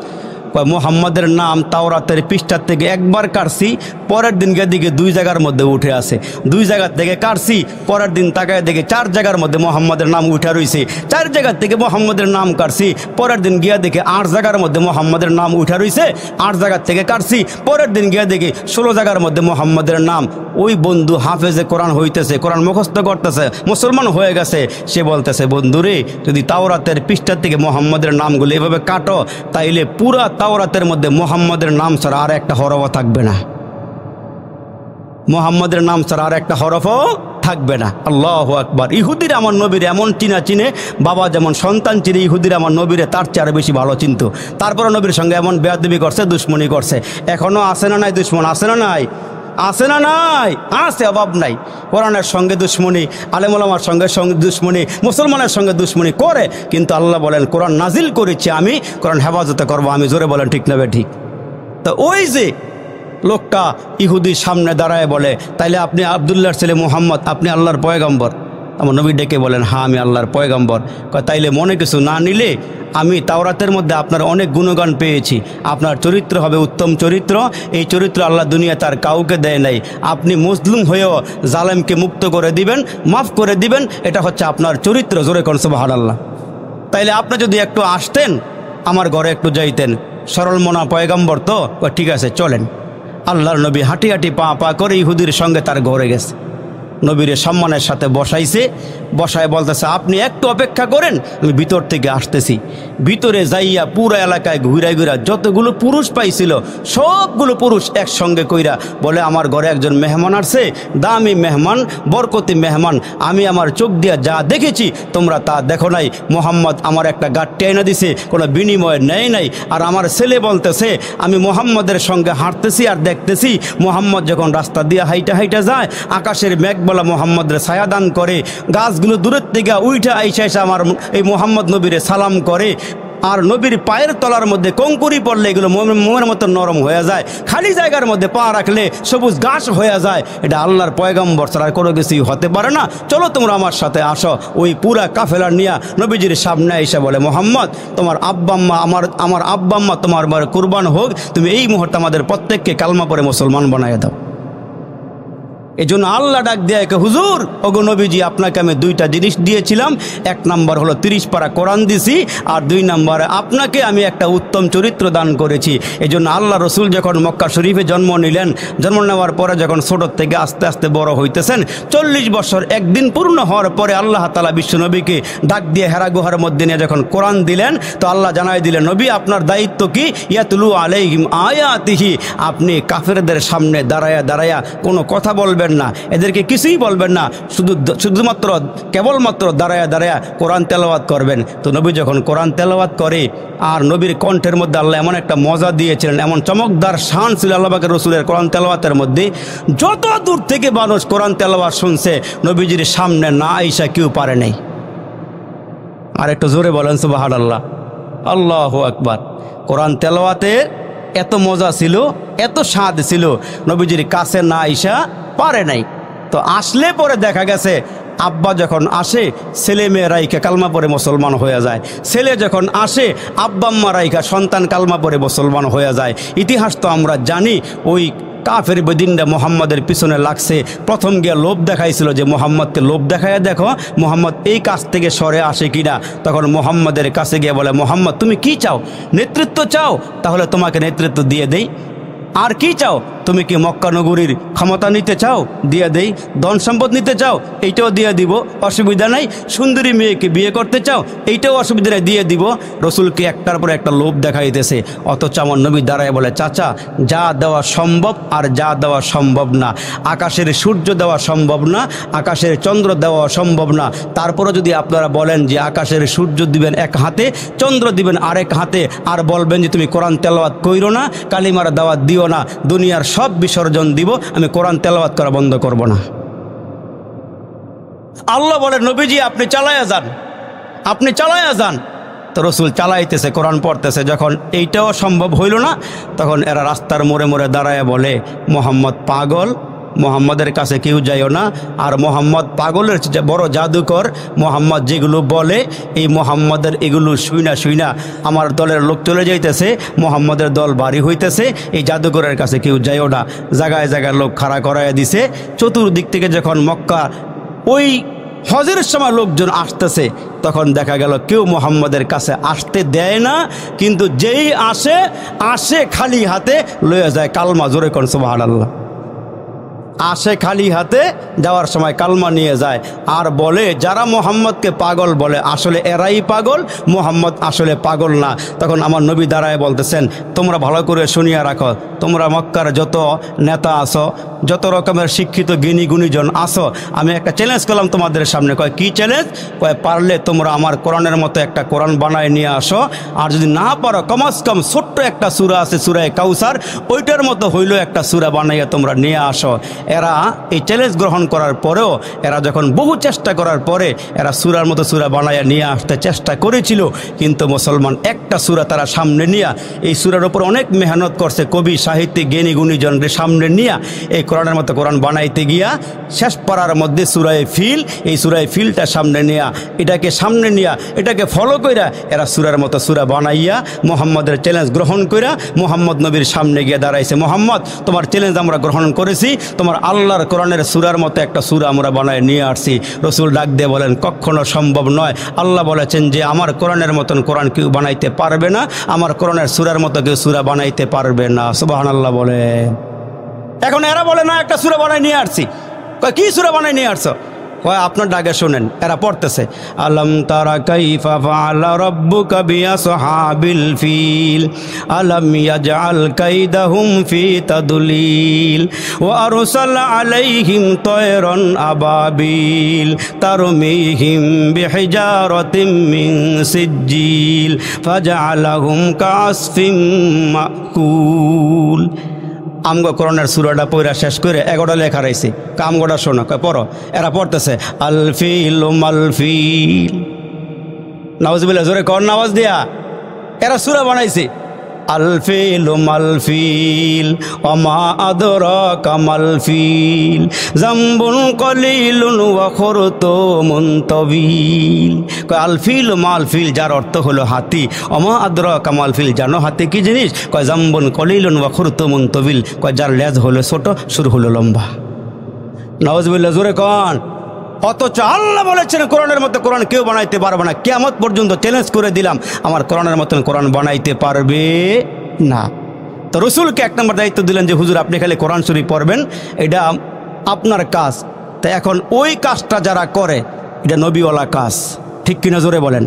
মুহাম্মাদের নাম তাওরাতের পৃষ্ঠার থেকে একবার কাটছি, পরের দিন গিয়ে দিকে দুই জায়গার মধ্যে উঠে আসে। দুই জায়গা থেকে কাটছি, পরের দিন তাকায় দেখে চার জায়গার মধ্যে মুহাম্মাদের নাম উঠে রয়েছে। চার জায়গার থেকে মুহাম্মাদের নাম কাটছি, পরের দিন গিয়া দেখে 8 জায়গার মধ্যে মুহাম্মাদের নাম উঠে রয়েছে। 8 জায়গার থেকে কাটছি, পরের দিন গিয়া দেখে 16 জায়গার মধ্যে মুহাম্মাদের নাম। ওই বন্ধু হাফেজে কোরআন হইতেছে, কোরআন মুখস্থ করতেছে, মুসলমান হয়ে গেছে। সে বলতেছে বন্ধুরে, যদি তাওরাতের পৃষ্ঠার থেকে মুহাম্মাদের নামগুলো এভাবে কাটো, তাইলে পুরা তাওরাতের মধ্যে মুহাম্মাদের নাম ছাড়া আর একটা হরফও থাকবে না। মুহাম্মাদের নাম ছাড়া আর একটা হরফও থাকবে না। আল্লাহু আকবার। ইহুদিরা আমার নবীর এমন চিনে, বাবা যেমন সন্তান চিনে, ইহুদিরা আমার নবীরে তার চেয়ে আরো বেশি ভালো চিনত। তারপরে নবীর সঙ্গে এমন বেয়াদবি করছে, দুশ্মনী করছে। এখনো আছে না নাই দুশ্মন? আছে না নাই? আছে না নাই? আছে, অভাব নাই। কোরআনের সঙ্গে দুশ্মনী, আলেম ওলামার সঙ্গে দুশ্মনী, মুসলমানের সঙ্গে দুশ্মনী করে। কিন্তু আল্লাহ বলেন কোরআন নাজিল করেছি আমি, কোরআন হেফাজতে করবো আমি। জোরে বলেন ঠিক না ঠিক? তো ওই যে লোকটা ইহুদির সামনে দাঁড়ায় বলে, তাইলে আপনি আব্দুল্লাহর ছেলে মুহাম্মদ, আপনি আল্লাহর পয়গম্বর? আমার নবী ডেকে বলেন, হ্যাঁ আমি আল্লাহর পয়গম্বর। তাইলে মনে কিছু না নিলে আমি তাওরাতের মধ্যে আপনার অনেক গুণগান পেয়েছি। আপনার চরিত্র হবে উত্তম চরিত্র। এই চরিত্র আল্লাহ দুনিয়া তার কাউকে দেয় নাই। আপনি মুসলিম হয়েও জালেমকে মুক্ত করে দিবেন, মাফ করে দিবেন, এটা হচ্ছে আপনার চরিত্র। জোরে কোন সুবহানাল্লাহ। তাইলে আপনি যদি একটু আসতেন, আমার ঘরে একটু যাইতেন, সরল মনা পয়গম্বর তো। ঠিক আছে চলেন। আল্লাহর নবী হাঁটি হাঁটি পা করে ইহুদির সঙ্গে তার ঘরে গেছে। নবীরে সম্মানের সাথে বসাইছে, বসায় বলতেছে আপনি একটু অপেক্ষা করেন, আমি ভিতর থেকে আসতেছি। ভিতরে যাইয়া পুরো এলাকায় ঘুরা যতগুলো পুরুষ পাইছিল সবগুলো পুরুষ একসঙ্গে কইরা বলে, আমার ঘরে একজন মেহমান আসছে, দামি মেহমান, বরকতি মেহমান। আমি আমার চোখ দিয়া যা দেখেছি তোমরা তা দেখো নাই। মোহাম্মদ আমার একটা গাঁটটি এনে দিছে, কোনো বিনিময় নেয় নাই। আর আমার ছেলে বলতেছে আমি মোহাম্মদের সঙ্গে হাঁটতেছি আর দেখতেছি মোহাম্মদ যখন রাস্তা দিয়ে হাইটা যায়, আকাশের মেঘ বলা মোহাম্মদের ছায়া দান করে, গাছগুলো দূরের থেকে উইঠা আইসা আমার এই মোহাম্মদ নবীরে সালাম করে। আর নবীর পায়ের তলার মধ্যে কঙ্কুরি পড়লে এগুলো মোমের মতো নরম হয়ে যায়, খালি জায়গার মধ্যে পা রাখলে সবুজ ঘাস হয়ে যায়। এটা আল্লাহর পয়গম্বর ছাড়া কোনো কিছুই হতে পারে না। চলো তোমরা আমার সাথে আসো। ওই পুরা কাফেলা নিয়ে নবীজির সামনে এসে বলে, মোহাম্মদ তোমার আব্বাম্মা আমার আব্বাম্মা তোমার কুরবান হোক, তুমি এই মুহূর্তে আমাদের প্রত্যেককে কালমা পড়ে মুসলমান বানায় দাও। এই জন্য আল্লাহ ডাক দেয়, হুজুর ওগো নবীজি, আপনাকে আমি দুইটা জিনিস দিয়েছিলাম। এক নাম্বার হলো 30 পারা কোরআন দিছি, আর 2 নম্বরে আপনাকে আমি একটা উত্তম চরিত্র দান করেছি। এই জন্য আল্লাহ রসুল যখন মক্কা শরীফে জন্ম নিলেন, জন্ম নেওয়ার পরে যখন ছোট থেকে আস্তে আস্তে বড় হইতেছেন, 40 বছর একদিন পূর্ণ হওয়ার পরে আল্লাহ তাআলা বিশ্বনবীকে ডাক দিয়ে হেরা গুহার মধ্যে নিয়ে যখন কোরআন দিলেন, তো আল্লাহ জানাই দিলেন, নবী আপনার দায়িত্ব কি? ইয়াতলু আলাইহিম আয়াতিহি, আপনি কাফেরদের সামনে দাঁড়ায়া কোনো কথা বলবেন করবেন না, এদেরকে কিছুই বলবেন না, শুধুমাত্র কেবলমাত্র দাঁড়ায়া দাঁড়ায়া কোরআন তেলাওয়াত করবেন। তো নবী যখন কোরআন তেলাওয়াত করে, আর নবীর কণ্ঠের মধ্যে আল্লাহ এমন একটা মজা দিয়েছিলেন, এমন চমকদার শান ছিল আল্লাহ পাকের রসুলের কোরআন তেলাওয়াতের মধ্যে, যত দূর থেকে মানুষ কোরআন তেলাওয়াত শুনছে, নবীজির সামনে না আইসা কেউ পারে নাই। আর একটু জোরে বলেন সুবহানাল্লাহ, আল্লাহু আকবার। কোরআন তেলাওয়াতের এত মজা ছিল, এত স্বাদ ছিল, নবীজির কাছে না আইসা পারে নাই। তো আসলে পরে দেখা গেছে আব্বা যখন আসে ছেলে মেয়ে রাইখা কালমা পরে মুসলমান হয়ে যায়, ছেলে যখন আসে আব্বা আম্মা রাইখা সন্তান কালমা পরে মুসলমান হয়ে যায়। ইতিহাস তো আমরা জানি, ওই কাফের বেদিনরা মোহাম্মদের পিছনে লাগছে, প্রথম গিয়ে লোভ দেখাইছিল যে মোহাম্মদকে লোভ দেখাইয়া দেখো মোহাম্মদ এই কাজ থেকে সরে আসে কিনা। তখন মোহাম্মদের কাছে গিয়ে বলে, মোহাম্মদ তুমি কি চাও? নেতৃত্ব চাও? তাহলে তোমাকে নেতৃত্ব দিয়ে দেই। আর কি চাও? তুমি কি মক্কা নগরীর ক্ষমতা নিতে চাও? দিয়ে দেই। ধন সম্পদ নিতে চাও? এইটাও দিয়ে দিব, অসুবিধা নাই। সুন্দরী মেয়েকে বিয়ে করতে চাও? এইটাও অসুবিধা নাই, দিয়ে দিব। রসুলকে একটার পর একটা লোভ দেখাইতেছে। অথচ আমার নবী দাঁড়ায় বলে, চাচা যা দেওয়া সম্ভব আর যা দেওয়া সম্ভব না, আকাশের সূর্য দেওয়া সম্ভব না, আকাশের চন্দ্র দেওয়া সম্ভব না। তারপরে যদি আপনারা বলেন যে আকাশের সূর্য দিবেন এক হাতে, চন্দ্র দিবেন আরেক হাতে, আর বলবেন যে তুমি কোরআন তেলাওয়াত কইরো না, কালিমার দাওয়াত দিও না, দুনিয়ার সব বিসর্জন দিব, আমি কোরআন তেলাওয়াত করা বন্ধ করব না। আল্লাহ বলে, নবীজি আপনি চালায়া যান, আপনি চালায়া যান। তো রসুল চালাইতেছে, কোরআন পড়তেছে। যখন এইটাও সম্ভব হইল না, তখন এরা রাস্তার মোড়ে মোড়ে দাঁড়ায় বলে, মোহাম্মদ পাগল, মোহাম্মদের কাছে কেউ যাইও না। আর মোহাম্মদ পাগলের যে বড় জাদুকর, মোহাম্মদ যেগুলো বলে এই মোহাম্মদের এগুলো শুইনা আমার দলের লোক চলে যাইতেছে, মোহাম্মদের দল ভারী হইতেছে, এই জাদুকরের কাছে কেউ যাইও না। জায়গায় জায়গায় লোক খাড়া করাইয়া দিছে। চতুর্দিক থেকে যখন মক্কা ওই হজের সময় লোকজন আসতেছে, তখন দেখা গেল কেউ মোহাম্মদের কাছে আসতে দেয় না, কিন্তু যেই আসে খালি হাতে লইয়া যায় কালমা। জোরে কোন সুবহানাল্লাহ। আসে খালি হাতে, যাওয়ার সময় কালমা নিয়ে যায়। আর বলে যারা মোহাম্মদকে পাগল বলে, আসলে এরাই পাগল, মোহাম্মদ আসলে পাগল না। তখন আমার নবী দাঁড়ায় বলতেছেন, তোমরা ভালো করে শুনিয়া রাখো, তোমরা মক্কার যত নেতা আসো, যত রকমের শিক্ষিত জ্ঞানী গুণীজন আসো, আমি একটা চ্যালেঞ্জ করলাম তোমাদের সামনে। কয় কি চ্যালেঞ্জ? কয় পারলে তোমরা আমার কোরআনের মতো একটা কোরআন বানায় নিয়ে আসো, আর যদি না পারো কমস কম ছোট্ট একটা সূরা আছে সূরায়ে কাউসার, ওইটার মতো হইলেও একটা সূরা বানাইয়া তোমরা নিয়ে আসো। এরা এই চ্যালেঞ্জ গ্রহণ করার পরেও, এরা যখন বহু চেষ্টা করার পরে এরা সূরার মতো সূরা বানাইয়া নিয়ে আসতে চেষ্টা করেছিল, কিন্তু মুসলমান একটা সূরা তারা সামনে নিয়ে, এই সূরার উপর অনেক মেহনত করছে কবি সাহিত্যিক জ্ঞানী গুণীজনদের সামনে নিয়ে, এই কোরআনের মতো কোরআন বানাইতে গিয়া শেষ পাড়ার মধ্যে সূরায়ে ফিল, এই সূরায়ে ফিলটা সামনে নিয়ে, এটাকে সামনে নিয়ে, এটাকে ফলো কইরা এরা সূরার মতো সূরা বানাইয়া মুহাম্মদের চ্যালেঞ্জ গ্রহণ কইরা মুহাম্মদ নবীর সামনে গিয়ে দাঁড়াইছে। মুহাম্মদ তোমার চ্যালেঞ্জ আমরা গ্রহণ করেছি, তোমার আল্লাহর কোরআনের সূরার মতো একটা সূরা আমরা বানায় নিয়ে আসছি। রসুল ডাক দিয়ে বলেন, কখনো সম্ভব নয়। আল্লাহ বলেছেন যে আমার কোরআনের মতন কোরআন কেউ বানাইতে পারবে না, আমার কোরআনের সূরার মতো কেউ সূরা বানাইতে পারবে না। সুবহানাল্লাহ বলে। এখন এরা বলে না একটা সূরা বানায় নিয়ে আসছি। কয় কি সূরা বানায় নিয়ে আসছো? কয় আপনার ডাকে শোনেন। এরা পড়তেছে, আলম তারা কাইফা ফাআলা রাব্বুকা বিআসহাবিল ফিল আলম ইয়াজআল কাইদাহুম ফি তাদলিল ওয়া আরসালা আলাইহিম তায়রান আবাবিল তারমিহিম বিহিজারাতিম মিন সিজ্জিল ফাজআলাহুম কাআসফিম মাকুল। আমগো কোরআনের সূরাটা পড়া শেষ করে 11টা লেখা রয়েছে, কামগোটা শোনো। কয় পড়ো। এরা পড়তেছে, আল ফিল মাল ফিল। নাউজুবিল্লাহ, জোরে কর নামাজ দিয়া। এরা সূরা বানাইছে, আল ফিল মাল ফিল ওমা আদরাকা মাল ফিল যামবুন কলিলুন ওয়া খুরতুমুন তাবিল। কয় আল ফিল মাল ফিল, যার অর্থ হলো হাতি। ওমা আদরাকা মাল ফিল, জানো হাতি কি জিনিস? কয় যামবুন কলিলুন ওয়া খুরতুমুন তাবিল, কয় যার লেজ হলো ছোট, সুর হলো লম্বা। নাউজুবিল্লাহ, জোরে কন। অথচ আল্লাহ বলেছেন কোরআনের মতো কোরআন কেউ বানাইতে পারবে না। কিয়ামত পর্যন্ত চ্যালেঞ্জ করে দিলাম, আমার কোরআনের মতন কোরআন বানাইতে পারবে না। তো রসুলকে 1 নম্বর দায়িত্ব দিলেন যে হুজুর আপনি খালি কোরআন শরীফ পড়বেন, এটা আপনার কাজ। তো এখন ওই কাজটা যারা করে, এটা নবীওয়ালা কাজ, ঠিক কিনা জোরে বলেন?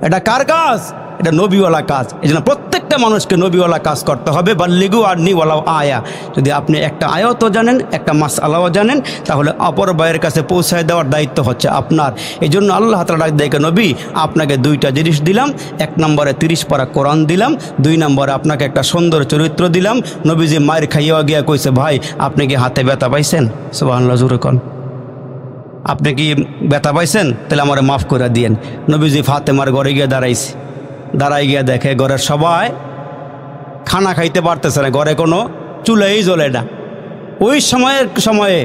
এটা কার কাজ? এটা নবীওয়ালা কাজ। এই জন্য প্রত্যেকটা প্রত্যেকটা মানুষকে নবীওয়ালা কাজ করতে হবে, বাল্লিগু আন্নি ওয়ালাউ আয়া। যদি আপনি একটা আয়াতও জানেন, একটা মাসআলাও জানেন, তাহলে অপর ভাইয়ের কাছে পৌঁছায় দেওয়ার দায়িত্ব হচ্ছে আপনার। এই জন্য আল্লাহ তাআলা ডাক দেখে, নবী আপনাকে দুইটা জিনিস দিলাম। 1 নম্বরে 30 পারা কোরআন দিলাম, 2 নম্বরে আপনাকে একটা সুন্দর চরিত্র দিলাম। নবীজি মায়ের খাইয়া গিয়া কইছে, ভাই আপনি কি হাতে ব্যথা পাইছেন? সুবহানাল্লাহ, জোরে কোন। আপনি কি ব্যথা পাইছেন? তাহলে আমারে মাফ করে দিয়েন। নবীজি ফাতেমার ঘরে গিয়ে দাঁড়াইছে, দাঁড়াই গিয়া দেখে ঘরের সবাই খানা খাইতে পারতেছে না, ঘরে কোনো চুলাই জ্বলে না। ওই সময়ে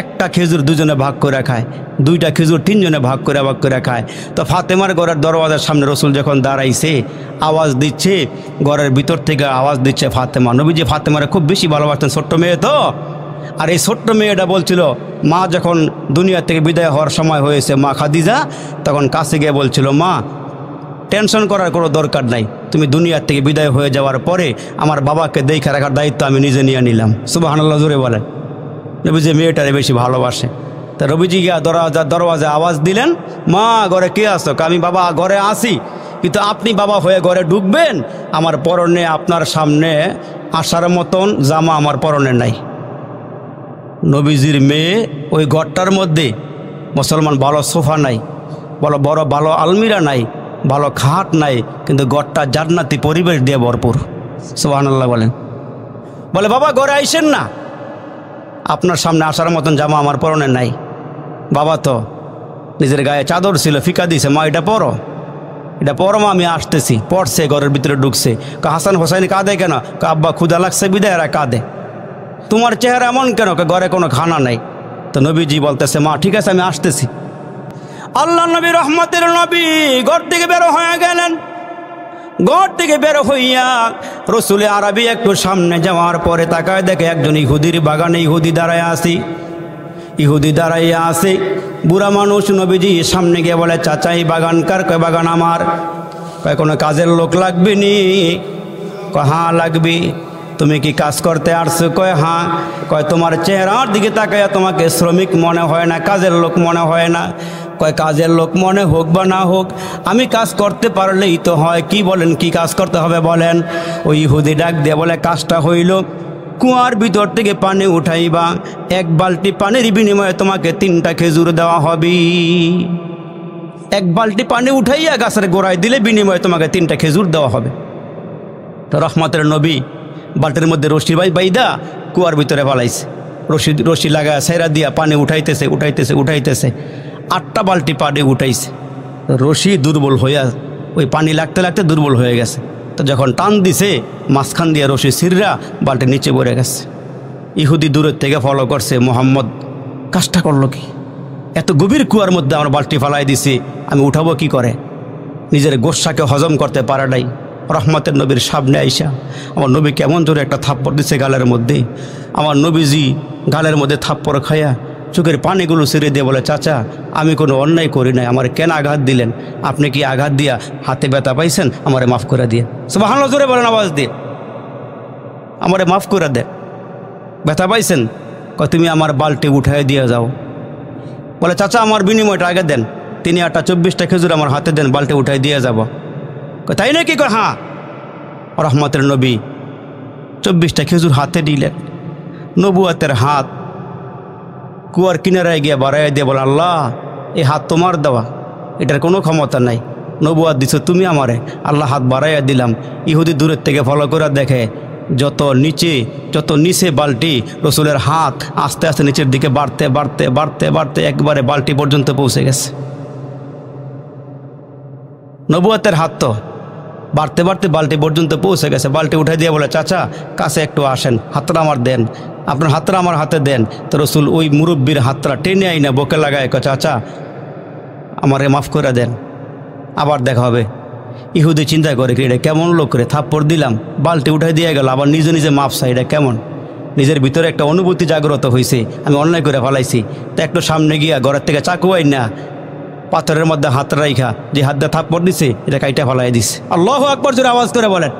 একটা খেজুর দুজনে ভাগ করে খায়, 2টা খেজুর 3 জনে ভাগ করে খায়। তো ফাতেমার ঘরের দরওয়াজার সামনে রসুল যখন দাঁড়াইছে, আওয়াজ দিচ্ছে, ঘরের ভিতর থেকে আওয়াজ দিচ্ছে ফাতেমা। নবীজি ফাতেমারে খুব বেশি ভালোবাসতেন, ছোট্ট মেয়ে তো। আর এই ছোট্ট মেয়েটা বলছিল, মা যখন দুনিয়া থেকে বিদায় হওয়ার সময় হয়েছে, মা খাদিজা তখন কাছে গিয়ে বলছিল, মা টেনশন করার কোনো দরকার নাই, তুমি দুনিয়ার থেকে বিদায় হয়ে যাওয়ার পরে আমার বাবাকে দেখে রাখার দায়িত্ব আমি নিজে নিয়ে নিলাম। সুবহানাল্লাহ, জোরে বলেন। নবীজি মেয়েটারে বেশি ভালোবাসে। তা নবীজি গিয়া দরওয়াজা আওয়াজ দিলেন, মা ঘরে কে আসো? আমি বাবা ঘরে আসি, কিন্তু আপনি বাবা হয়ে ঘরে ঢুকবেন, আমার পরনে আপনার সামনে আসার মতন জামা আমার পরনে নাই। নবীজির মেয়ে ওই ঘরটার মধ্যে মুসলমান ভালো সোফা নাই, বড় ভালো আলমিরা নাই, ভালো খাট নাই, কিন্তু ঘরটা জান্নাতি পরিবেশ দিয়ে ভরপুর। সুবহানাল্লাহ বলেন। বলে, বাবা ঘরে আইসেন না, আপনার সামনে আসার মতন জামা আমার পরনে নাই। বাবা তো নিজের গায়ে চাদর ছিল, ফিকা দিয়েছে, মা এটা পরো, এটা পরো মা, আমি আসতেছি। পড়ছে, ঘরের ভিতরে ঢুকছে। হাসান হোসেন কাঁদে কেন? আব্বা ক্ষুধা লাগছে বিদায় এরা কাঁদে। তোমার চেহারা এমন কেন? ঘরে কোনো খানা নাই। তো নবীজি বলতেছে, মা ঠিক আছে আমি আসতেছি। আল্লাহ নবী, রহমতের নবী ঘর থেকে বেরো হয়ে গেলেন। ঘর থেকে বের হইয়া রসুলে আরবি একটু সামনে যাওয়ার পরে তাকায় দেখে একজন ইহুদির বাগানে ইহুদি দাঁড়াইয়া আছে। বুড়া মানুষ। নবীজি সামনে গিয়ে বলে, চাচা এই বাগান কার? কয় বাগান আমার। কয় কোনো কাজের লোক লাগবে নি? কয় হ্যাঁ লাগবে। তুমি কি কাজ করতে আসছো? কয় হ্যাঁ। কয় তোমার চেহারার দিকে তাকাইয়া তোমাকে শ্রমিক মনে হয় না, কাজের লোক মনে হয় না। কয় কাজের লোক মনে হোক বা না হোক, আমি কাজ করতে পারলেই তো হয়। কি বলেন, কি কাজ করতে হবে বলেন? ওই ইহুদি ডাক দিয়ে বলে, কাজটা হইল কুয়ার ভিতর থেকে পানি উঠাইবা, 1 বালতি পানির বিনিময়ে তোমাকে 3টা খেজুর দেওয়া হবে। 1 বালতি পানি উঠাইয়া গাছের গোড়ায় দিলে বিনিময়ে তোমাকে 3টা খেজুর দেওয়া হবে। তো রহমতের নবী বালতির মধ্যে রশি বাইদা কুয়ার ভিতরে পালাইছে। রশি লাগায় সেরা দিয়া পানি উঠাইতেছে 8টা বালতি পানি উঠাইছে। রশি দুর্বল হইয়া, ওই পানি লাগতে লাগতে দুর্বল হয়ে গেছে। তো যখন টান দিছে, মাঝখান দিয়ে রশি ছিঁড়া বালতি নিচে পড়ে গেছে। ইহুদি দূরের থেকে ফলো করছে, মোহাম্মদ কাজটা করলো কি? এত গভীর কুয়ার মধ্যে আমার বালতি ফালাই দিছি, আমি উঠাবো কি করে? নিজের গোস্বাকে হজম করতে পারে নাই। রহমতের নবীর সামনে আইসা আমার নবী কেমন জোরে একটা থাপ্পড় দিচ্ছে গালের মধ্যে। আমার নবীজি গালের মধ্যে থাপ্পড় খায়া চোখের পানিগুলো ছেড়ে দিয়ে বলে, চাচা আমি কোনো অন্যায় করি নাই, আমার কেন আঘাত দিলেন? আপনি কি আঘাত দিয়া হাতে ব্যথা পাইছেন? আমারে মাফ করে দিয়ে। সুবহানাল্লাহ জোরে বলেন আওয়াজ দিয়ে, আমারে মাফ করে দে। ব্যথা পাইছেন? কয় তুমি আমার বালতি উঠাই দিয়ে যাও। বলে, চাচা আমার বিনিময়টা আগে দেন, 3 আটা 24টা খেজুর আমার হাতে দেন, বালতি উঠাই দিয়ে যাব। তাই নাকি? কয় হ্যাঁ। রহমতের নবী 24টা খেজুর হাতে দিলেন। নবুয়াতের হাত কুয়ার কিনারায় গিয়ে বাড়াইয়া দিয়ে বলে, আল্লাহ এই হাত তোমার দেওয়া, এটার কোনো ক্ষমতা নাই। নবুয়াত দিছো তুমি আমারে, আল্লাহ হাত বাড়াইয়া দিলাম। ইহুদি দূরের থেকে ফলো করে দেখে যত নিচে বালতি, রসুলের হাত আস্তে আস্তে নিচের দিকে বাড়তে একবারে বালতি পর্যন্ত পৌঁছে গেছে। নবুয়াতের হাত তো বাড়তে বালতি পর্যন্ত পৌঁছে গেছে। বালতি উঠাই দিয়ে বলে, চাচা কাছে একটু আসেন, হাতটা আমার দেন, আপনার হাতটা আমার হাতে দেন। তো রসুল ওই মুরব্বীর হাতটা টেনে আইনা বকে লাগায়, চাচা আমারে মাফ করে দেন, আবার দেখা হবে। ইহুদি চিন্তা করে কি এটা কেমন লোক রে, থাপ্পড় দিলাম, বালতি উঠাই দিয়ে গেল, আবার নিজে মাফ চাই, এটা কেমন? নিজের ভিতরে একটা অনুভূতি জাগ্রত হয়েছে, আমি অন্যায় করে ফেলাইছি। তো একটু সামনে গিয়া ঘরের থেকে চাকু আই না, পাথরের মধ্যে হাত রাইখা যে হাত দিয়ে থাপ্পড় দিছে এটা কাইটা ফালাই দিছে। আল্লাহু আকবার জোরে আওয়াজ করে বলেন।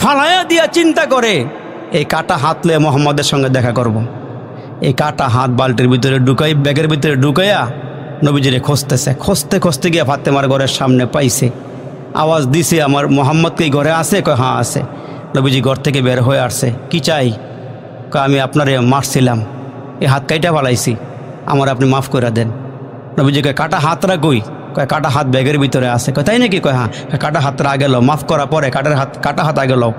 ফালাইয়া দিয়া চিন্তা করে এই কাটা হাত লয়ে মোহাম্মদের সঙ্গে দেখা করব। এই কাটা হাত বালতির ভিতরে ব্যাগের ভিতরে ঢুকাইয়া নবীজিরে খুঁজতে গিয়া ফাতেমার ঘরের সামনে পাইছে। আওয়াজ দিছে আমার মোহাম্মদ কি ঘরে আছে? কয় হ্যাঁ আছে। নবীজি ঘর থেকে বের হয়ে আসছে, কি চাই? কয় আমি আপনারে মারছিলাম, এই হাত কাইটা ফালাইছি, আমার আপনি মাফ করে দেন। নবীজি কয় কাটা হাতরা কই? কয় কাটা হাত ব্যাগের ভিতরে আছে। কয় তাই নাকি? কয় হ্যাঁ। কাটা হাতরা আগে লো, মাফ করা পরে কাটা হাত আগে লো।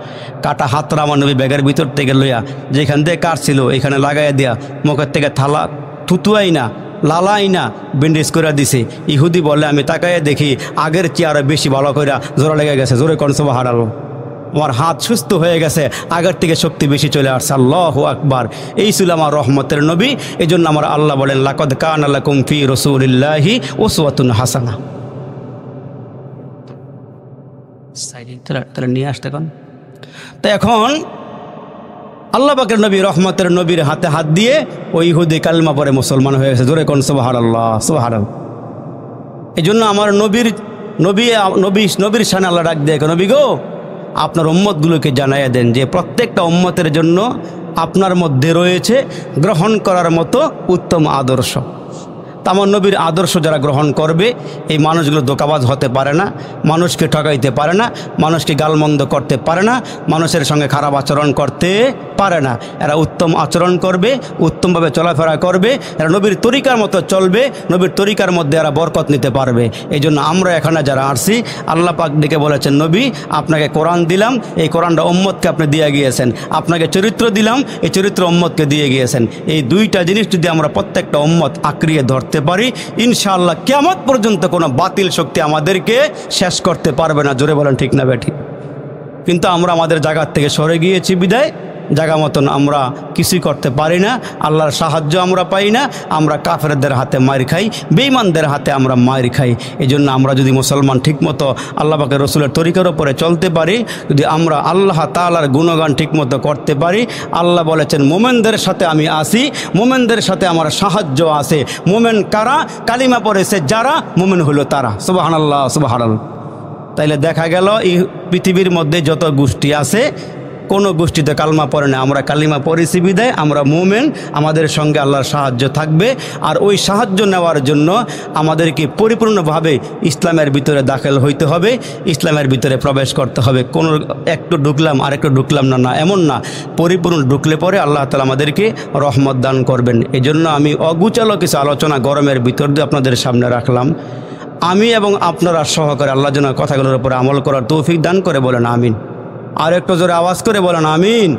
কাটা হাতরা আমার নবী ব্যাগের ভিতর থেকে লইয়া যেখান থেকে কাটছিল এখানে লাগাইয়া দিয়া মুখের থেকে থালা থুতুয়াই না, লালাই না, ব্যান্ডেজ করে দিছে। ইহুদি বলে আমি তাকাইয়া দেখি আগের চেয়ে বেশি ভালো করে জোড়া লেগে গেছে, জোরে কোন সব হারালো, আমার হাত সুস্থ হয়ে গেছে, আগের থেকে শক্তি বেশি চলে আসছে। আল্লাহু আকবার। এই ছিল আমার রহমতের নবী। এই জন্য আমার আল্লাহ বলেন লাকাদ কানা লাকুম ফি রাসূলিল্লাহি উসওয়াতুন হাসানা। তাহলে নিয়ে আসতে কোন তো এখন আল্লাহ পাকের নবী রহমতের নবীর হাতে হাত দিয়ে ওই ইহুদি কালমা পরে মুসলমান হয়ে গেছে, জোরে কোন সুবহানাল্লাহ সুবহানাল্লাহ। এই জন্য আমার নবীর শানে আল্লাহ ডাক দিয়ে, নবী গো আপনার উম্মতগুলোকে জানাইয়া দেন যে প্রত্যেকটা উম্মতের জন্য আপনার মধ্যে রয়েছে গ্রহণ করার মতো উত্তম আদর্শ। তা আমার নবীর আদর্শ যারা গ্রহণ করবে এই মানুষগুলো ধোঁকাবাজ হতে পারে না, মানুষকে ঠকাইতে পারে না, মানুষকে গালমন্দ করতে পারে না, মানুষের সঙ্গে খারাপ আচরণ করতে পারে না। এরা উত্তম আচরণ করবে, উত্তমভাবে চলাফেরা করবে, এরা নবীর তরিকার মতো চলবে, নবীর তরিকার মধ্যে এরা বরকত নিতে পারবে। এই জন্য আমরা এখানে যারা আসছি আল্লাহ পাক ডেকে বলেছেন নবী আপনাকে কোরআন দিলাম, এই কোরআনটা উম্মতকে আপনি দিয়ে গিয়েছেন, আপনাকে চরিত্র দিলাম, এই চরিত্র উম্মতকে দিয়ে গিয়েছেন। এই দুইটা জিনিস যদি আমরা প্রত্যেকটা উম্মত আঁকড়িয়ে ধরতে পারি ইনশাআল্লাহ কিয়ামত পর্যন্ত কোনো বাতিল শক্তি আমাদেরকে শেষ করতে পারবে না। জোরে বলেন ঠিক না বেঠি? কিন্তু আমরা আমাদের জায়গার থেকে সরে গিয়েছি বিদায় জায়গা মতন আমরা কিছুই করতে পারি না, আল্লাহর সাহায্য আমরা পাই না, আমরা কাফেরদের হাতে মার খাই, বেঈমানদের হাতে আমরা মার খাই। এই জন্য আমরা যদি মুসলমান ঠিকমতো আল্লাহ পাকের রসুলের তরিকার উপরে চলতে পারি, যদি আমরা আল্লাহ তাআলার গুণগান ঠিকমতো করতে পারি, আল্লাহ বলেছেন মোমেনদের সাথে আমি আসি, মোমেনদের সাথে আমার সাহায্য আছে। মোমেন কারা? কালিমা পড়েছে যারা, মোমেন হলো তারা। সুবহানাল্লাহ সুবহানাল্লাহ। তাইলে দেখা গেল এই পৃথিবীর মধ্যে যত গোষ্ঠী আছে কোনো গোষ্ঠীতে কালমা পড়ে না, আমরা কালিমা পড়েছি বিদায় আমরা মুমিন, আমাদের সঙ্গে আল্লাহর সাহায্য থাকবে। আর ওই সাহায্য নেওয়ার জন্য আমাদেরকে পরিপূর্ণভাবে ইসলামের ভিতরে দাখিল হইতে হবে, ইসলামের ভিতরে প্রবেশ করতে হবে। কোনো একটু ঢুকলাম আর একটু ঢুকলাম না, এমন না, পরিপূর্ণ ঢুকলে পরে আল্লাহ তাআলা আমাদেরকে রহমত দান করবেন। এই জন্য আমি অগুচালো কিছু আলোচনা গরমের ভিতর দিয়ে আপনাদের সামনে রাখলাম। আমি এবং আপনারা সহকারে আল্লাহ যেন কথাগুলোর উপরে আমল করার তৌফিক দান করে, বলেন আমিন। আর একটু জোরে আওয়াজ করে বলেন আমিন।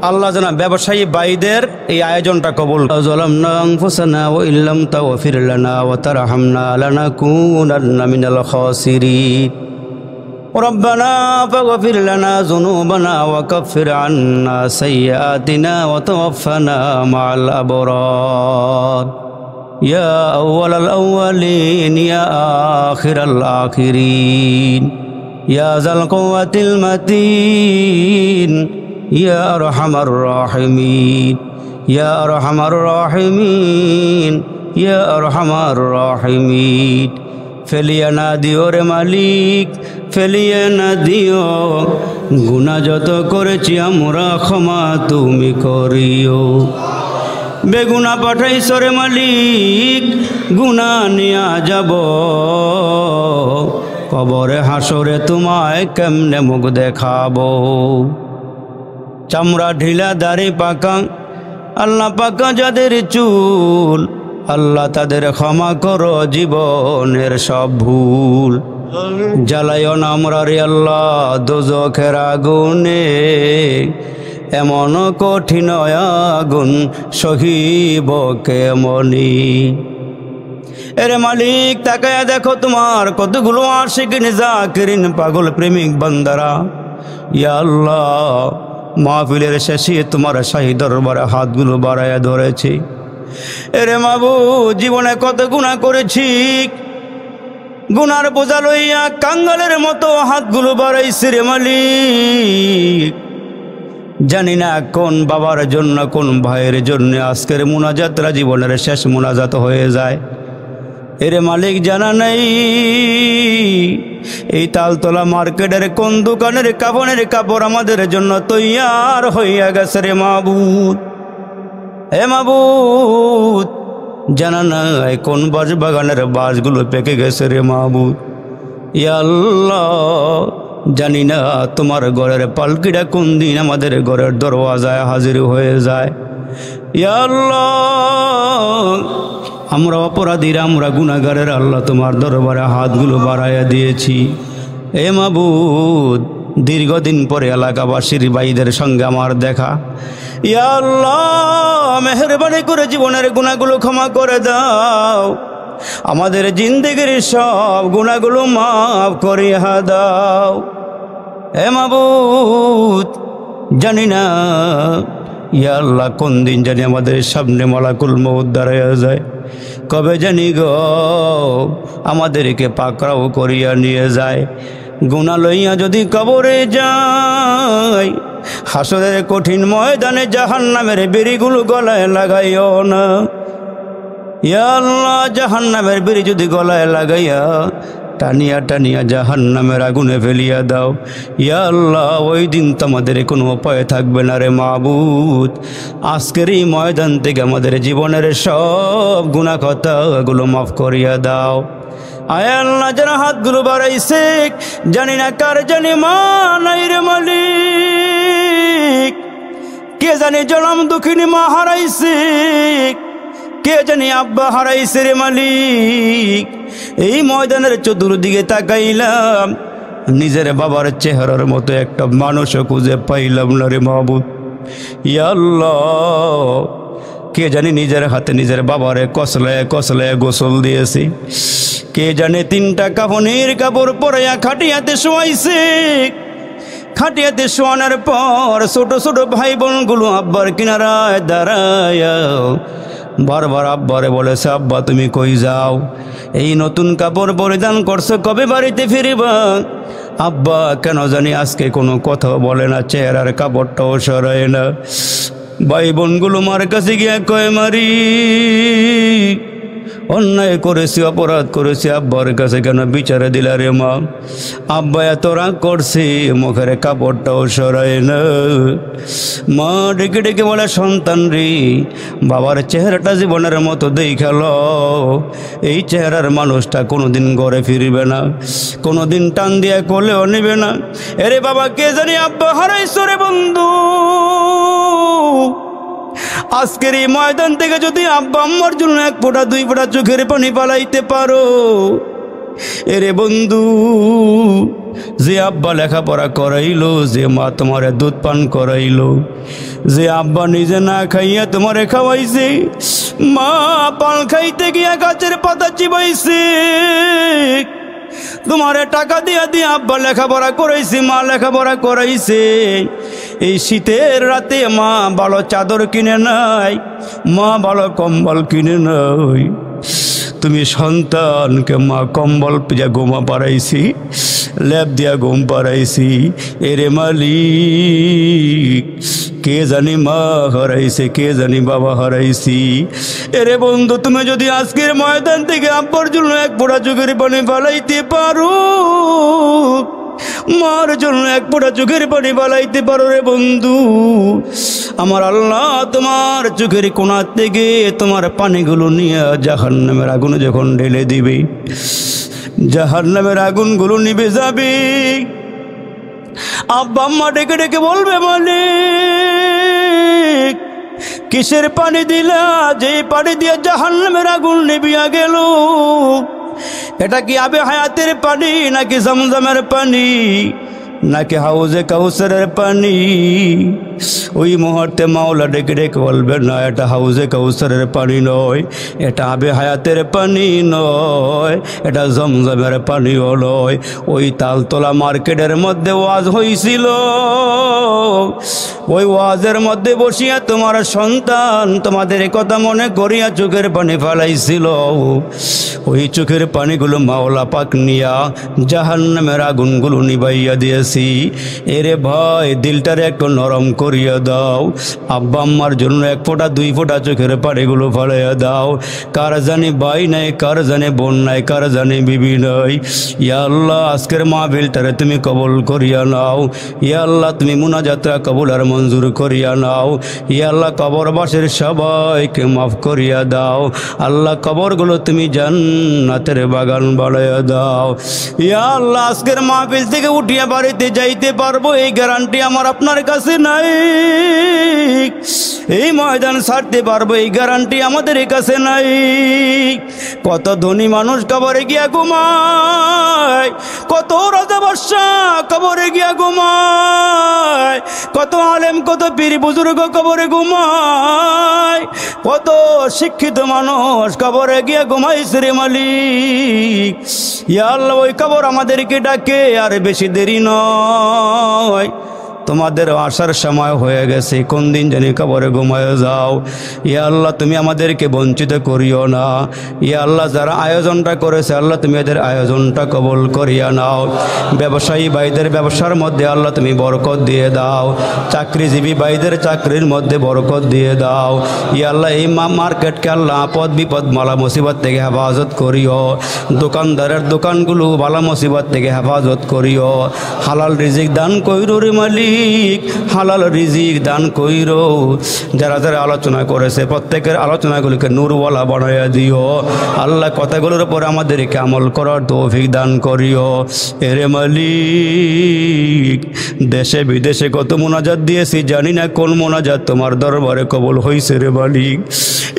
আল্লাহ যেন ব্যবসায়ী ভাইদের এই আয়োজনটা কবুল। যালামনা আনফুসানা ওয়া ইল্লাম তাগফির লানা ওয়া তারহামনা লানাকুনান্না মিনাল খাসিরিন। রব্বানা ফাগফির লানা যুনুবানা ওয়া কাফির আন্না সাইয়্যাতিনা ওয়া তাওফানা মা'আল আবরার। ইয়া আউওয়ালাল আউওয়ালিন ইয়া আখিরাল আখিরিন ইয়া যাল কুওয়াতিল মাতিন ইয়া আরহামার রাহিমিন ইয়া আরহামার রাহিমিন ইয়া আরহামার রাহিমিন। ফেলিয়া না দিও রে মালিক, ফেলিয়া না দিও, গুনাহ যত করেছি আমরা ক্ষমা তুমি করিও। বেগুনা পাঠাইছ রে মালিক, গুনাহ নিয়া যাব, কবরে হাসরে তোমায় কেমনে মুখ দেখাবো। চামড়া ঢিলা দাড়ি পাকা, আল্লাহ পাকা যাদের চুল, আল্লাহ তাদের ক্ষমা করো জীবনের সব ভুল। জ্বালাইও না আমরা রে আল্লাহ দোজখের আগুনে, এমন কঠিন আগুন সহিব কেমনি। এরে মালিক তাকায়া দেখো তোমার কতগুলো আশিকিন জাকিরিন পাগল প্রেমিক বান্দারা, ইয়া আল্লাহ মাহফিলের শেষে তোমার শাহী দরবারে হাতগুলো বাড়ায়া ধরেছি। এরে মাবুদ জীবনে কত গুনাহ করেছি, গুনার বোঝা লইয়া কাঙ্গালের মতো হাতগুলো বাড়াইছি রে মালিক। জানি না কোন বাবার জন্য কোন ভাইয়ের জন্য আজকের মুনাজাতরা জীবনের শেষ মুনাজাত হয়ে যায়। এরে মালিক জানা নেই এই তালতলা মার্কেটের কোন দোকানের কাফনের কাপড় আমাদের জন্য তৈয়ার হইয়া গেছে রে মাবুদ। হে মাবুদ জানা নাই কোন বাঁশ বাগানের বাঁশগুলো পেকে গেছে রে মাবুদ। ইয়া আল্লাহ, জানি না তোমার ঘরের পালকিটা কোন দিন আমাদের ঘরের দরওয়াজায় হাজির হয়ে যায়। ইয়া আল্লাহ, আমরা অপরাধীরা, আমরা গুনাহগারের আল্লাহ তোমার দরবারে হাতগুলো বাড়াইয়া দিয়েছি। এ মাবুদ, দীর্ঘদিন পরে এলাকাবাসীর ভাইদের সঙ্গে আমার দেখা। ইয়া আল্লাহ, মেহেরবানি করে জীবনের গুনাহগুলো ক্ষমা করে দাও, আমাদের জিন্দেগির সব গুনাহগুলো মাফ করিয়া দাও। হে মাবুদ, জানি না ইয়া আল্লাহ কোন দিন জানি আমাদের সামনে মালাকুল মউত দাঁড়াইয়া যায়, কবে জানি গো আমাদেরকে পাকড়াও করিয়া নিয়ে যায়। গুনাহ লইয়া যদি কবরে যায়, হাসরের কঠিন ময়দানে জাহান্নামের বেড়িগুলো গলায় লাগাইও না। ইয়া আল্লাহ, জাহান্নামের বেড়ি যদি গলায় লাগাইয়া টানিয়া টানিয়া জাহান্নামের আগুনে ফেলিয়া দাও। ইয়া আল্লাহ, ওই দিন তো আমাদের কোনো উপায় থাকবে না রে মাবুদ। আজকের এই ময়দান থেকে আমাদের জীবনের সব গুনাহ খাতাগুলো মাফ করিয়া দাও। আয় আল্লাহ, যারা হাতগুলো বাড়াইছে, জানি না কার জানি মা নাই রে মালিক, কে জানি জনম দুঃখিনী মা হারাইছে, কে জানি আব্বা হারাইছে রে মালিক। এই ময়দানের চতুর্দিকে তাকাইলাম, নিজের বাবার চেহারার মতো একটা মানুষও খুঁজে পাইলাম না রে মাবুদ। ইয়া আল্লাহ, কে জানি নিজের হাতে নিজের বাবারে কসলায় কসলায় গোসল দিয়েছে, কে জানে 3টা কাফনের কাপড় পরাইয়া খাটিয়াতে শোয়াইছে। খাটিয়াতে শোয়ানোর পর ছোট ছোট ভাই বোনগুলো আব্বার কিনারায় দাঁড়ায় বারবার আব্বারে বলেছে, আব্বা তুমি কই যাও? এই নতুন কাপড় পরিধান করছো, কবে বাড়িতে ফিরবা? আব্বা কেন জানি আজকে কোনো কথা বলে না, চেহারার কাপড়টাও সরায় না। ভাই বোনগুলো মার কাছে গিয়ে কয়, মারি অন্যায় করেছি, অপরাধ করেছি, আব্বার কাছে কেন বিচারে দিলা রে মা? আব্বা এত রাগ করছি, মুখের কাপড়টাও সরায় না। মা ডেকে ডেকে বলে, সন্তান রে, বাবার চেহারাটা জীবনের মতো দেখাল, এই চেহারার মানুষটা কোনোদিন ঘরে ফিরবে না, কোনোদিন টান দিয়া কোলেও নেবে না। এরে বাবা, কে জানি আব্বা হারাইছো রে বন্ধু। আজকের এই ময়দান থেকে যদি আব্বা আম্মার জন্য 1 ফোঁটা 2 ফোঁটা চোখের পানি পালাইতে পারো, এরে বন্ধু, যে আব্বা লেখাপড়া করাইলো, যে মা তোমারে দুধ পান করাইলো, যে আব্বা নিজে না খাইয়া তোমারে খাওয়াইছে, মা পান খাইতে গিয়া গাছের পাতা চিবাইছে, তোমারে টাকা দিয়া দিয়ে আব্বা লেখাপড়া করাইছে, মা লেখাপড়া করাইছে। এই শীতের রাতে মা ভালো চাদর কিনে নাই, মা ভালো কম্বল কিনে নাই, তুমি সন্তানকে মা কম্বল পিজা গোমা পারাইছি, লেপ দিয়া ঘুম পারাইছি। এরে মালিক, কে জানি মা হারাইছে, কে জানি বাবা হারাইছি। এরে বন্ধু, তুমি যদি আজকের ময়দান থেকে আব্বার জন্য 1 ফোঁটা চোখের পানি পালাইতে পারো, মার জন্য 1 ফোঁটা চোখের পানি পালাইতে পারো রে বন্ধু, আমার আল্লাহ তোমার চোখের কোণা থেকে তোমার পানিগুলো নিয়ে জাহান্নামের আগুনে যখন ঢেলে দিবে, জাহান্নামের আগুনগুলো নিভে যাবে। আব্বা আম্মা ডেকে ডেকে বলবে, মালিক কিসের পানি দিলা, যে পানি দিয়ে জাহান্নামের আগুন নিভিয়া গেল? এটা কি আবে হায়াতের পানি, নাকি জমজমের পানি, নাকি হাউজে কাউসারের পানি? ওই মুহূর্তে মাওলা ডেকে ডেকে বলবে, না, এটা হাউজে কাউসারের পানি নয়, এটা আবে হায়াতের পানি নয়, এটা জমজমের পানিও নয়। ওই তালতলা মার্কেটের মধ্যে ওয়াজ হয়েছিল, ওই ওয়াজের মধ্যে বসিয়া তোমার সন্তান তোমাদের কথা মনে করিয়া চোখের পানি ফেলাইছিল। ওই চোখের পানিগুলো মাওলা পাক নিয়া জাহান্নামের আগুনগুলো নিবাইয়া দিয়েছি। এরে ভাই, দিলটারে একটু নরম করে করিয়া দাও। আব্বা আম্মার জন্য 1 ফোঁটা 2 ফোঁটা চোখের পানিগুলো ফেলাইয়া দাও। কার জানি ভাই নাই, কার জানি বোন নাই, কার জানি বিবি নাই। ইয়া আল্লাহ আজকের মাহফিলটারে তুমি কবুল করিয়া নাও। ইয়া আল্লাহ তুমি মুনাজাতটা কবুল আর মঞ্জুর করিয়া নাও। ইয়া আল্লাহ কবরবাসীর সবাইকে মাফ করিয়া দাও। আল্লাহ কবরগুলো তুমি জান্নাতের বাগান বানাইয়া দাও। ইয়া আল্লাহ আজকের মাহফিল থেকে উঠিয়া বাড়িতে যাইতে পারবো এই গ্যারান্টি আমার আপনার কাছে নাই। এই ময়দান ছাড়তে পারবো এই গ্যারান্টি আমাদের কাছে নাই। কত ধনী মানুষ কবরে গিয়া ঘুমায়, কত রাজা বাদশা কবরে গিয়া ঘুমায়, কত আলেম কত পীর বুজুর্গ কবরে ঘুমায়, কত শিক্ষিত মানুষ কবরে গিয়া ঘুমাইছে রে মালিক। ইয়া আল্লাহ ওই কবর আমাদেরকে ডাকে, আর বেশি দেরি নয়, তোমাদের আসার সময় হয়ে গেছে, কোন দিন জানি কবরে ঘুমায় যাও। ইয়া আল্লাহ তুমি আমাদেরকে বঞ্চিত করিও না। ইয়া আল্লাহ যারা আয়োজনটা করেছে আল্লাহ তুমি এদের আয়োজনটা কবুল করিয়া নাও। ব্যবসায়ী ভাইদের ব্যবসার মধ্যে আল্লাহ তুমি বরকত দিয়ে দাও। চাকরিজীবী ভাইদের চাকরির মধ্যে বরকত দিয়ে দাও। ইয়া আল্লাহ এই মার্কেটকে আল্লাহ আপদ বিপদ মালা মুসিবত থেকে হেফাজত করিও। দোকানদারের দোকানগুলো বালা মুসিবত থেকে হেফাজত করিও। হালাল রিজিক দান কইরো রে মালিক, হালাল রিজিক দান কইরো। যারা যারা আলোচনা করেছে প্রত্যেকের আলোচনাগুলিকে নূরওয়ালা বানাইয়া দিও। আল্লাহ কথাগুলোর উপর আমাদেরকে আমল করার তৌফিক দান করিও। এরে মালিক দেশে বিদেশে কত মোনাজাত দিয়েছি, জানি না কোন মোনাজাত তোমার দরবারে কবুল হইছে রে মালিক।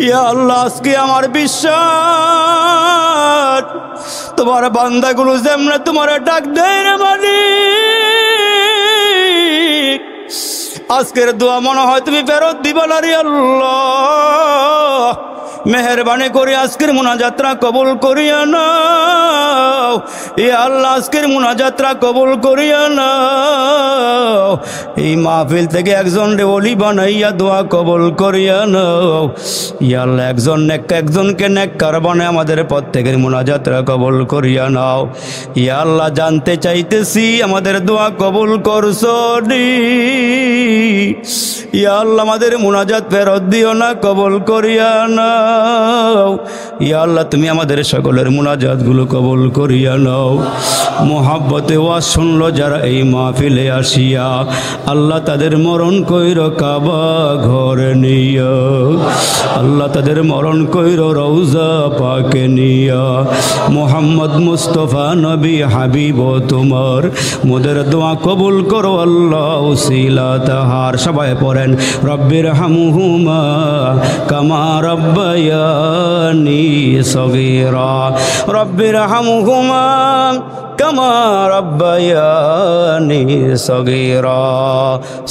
ইয়া আল্লাহ আজকে আমার বিশ্বাস তোমার বান্দাগুলো যেমন তোমার ডাক দেয় রে মালিক, আজকের দোয়া মনে হয় তুমি ফেরত দিবা না রে আল্লাহ। মেহেরবানি করে আজকের মুনাজাতরা কবুল করিয়া নাও। ইয়া আল্লাহ আজকের মুনাজাতরা কবুল করিয়া নাও। এই মাহফিল থেকে একজন রে ওলি বানাইয়া দোয়া কবুল করিয়া নাও। ইয়া আল্লাহ একজনকে নেককার বানায় আমাদের প্রত্যেকের মুনাজাতরা কবুল করিয়া নাও। ইয়া আল্লাহ জানতে চাইতেছি আমাদের দোয়া কবুল করছো নি? ইয়া আল্লাহ আমাদের মুনাজাত ফেরত দিও না, কবুল করিয়া নাও। ইয়া আল্লাহ তুমি আমাদের সকলের মুনাজাতগুলো কবুল করিয়া নাও। মোহাব্বতে ওয়াজ শুনলো যারা এই মাহফিলে আসিয়া, আল্লাহ তাদের মরণ কইর কাবা ঘরে নিয়া, আল্লাহ তাদের মরণ কইর রওজা পাকে নিয়া। মোহাম্মদ মুস্তফা নবী হাবিব তোমার মোদের দোয়া কবুল করো আল্লাহ উসিলা তাহার। সবাই পড়েন রব্বির হামহুমা কামা রব্বায়ানি সগীরা, রব্বির হামহুমা কামা রব্বায়ানি সগীরা।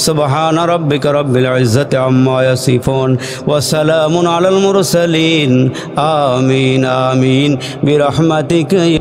সুবহানা রাব্বিকা রাব্বিল ইজ্জাতি আম্মা ইয়াসিফুন ওয়া সালামুন আলাল মুরসালিন। আমিন আমিন বিরহমাতিকা।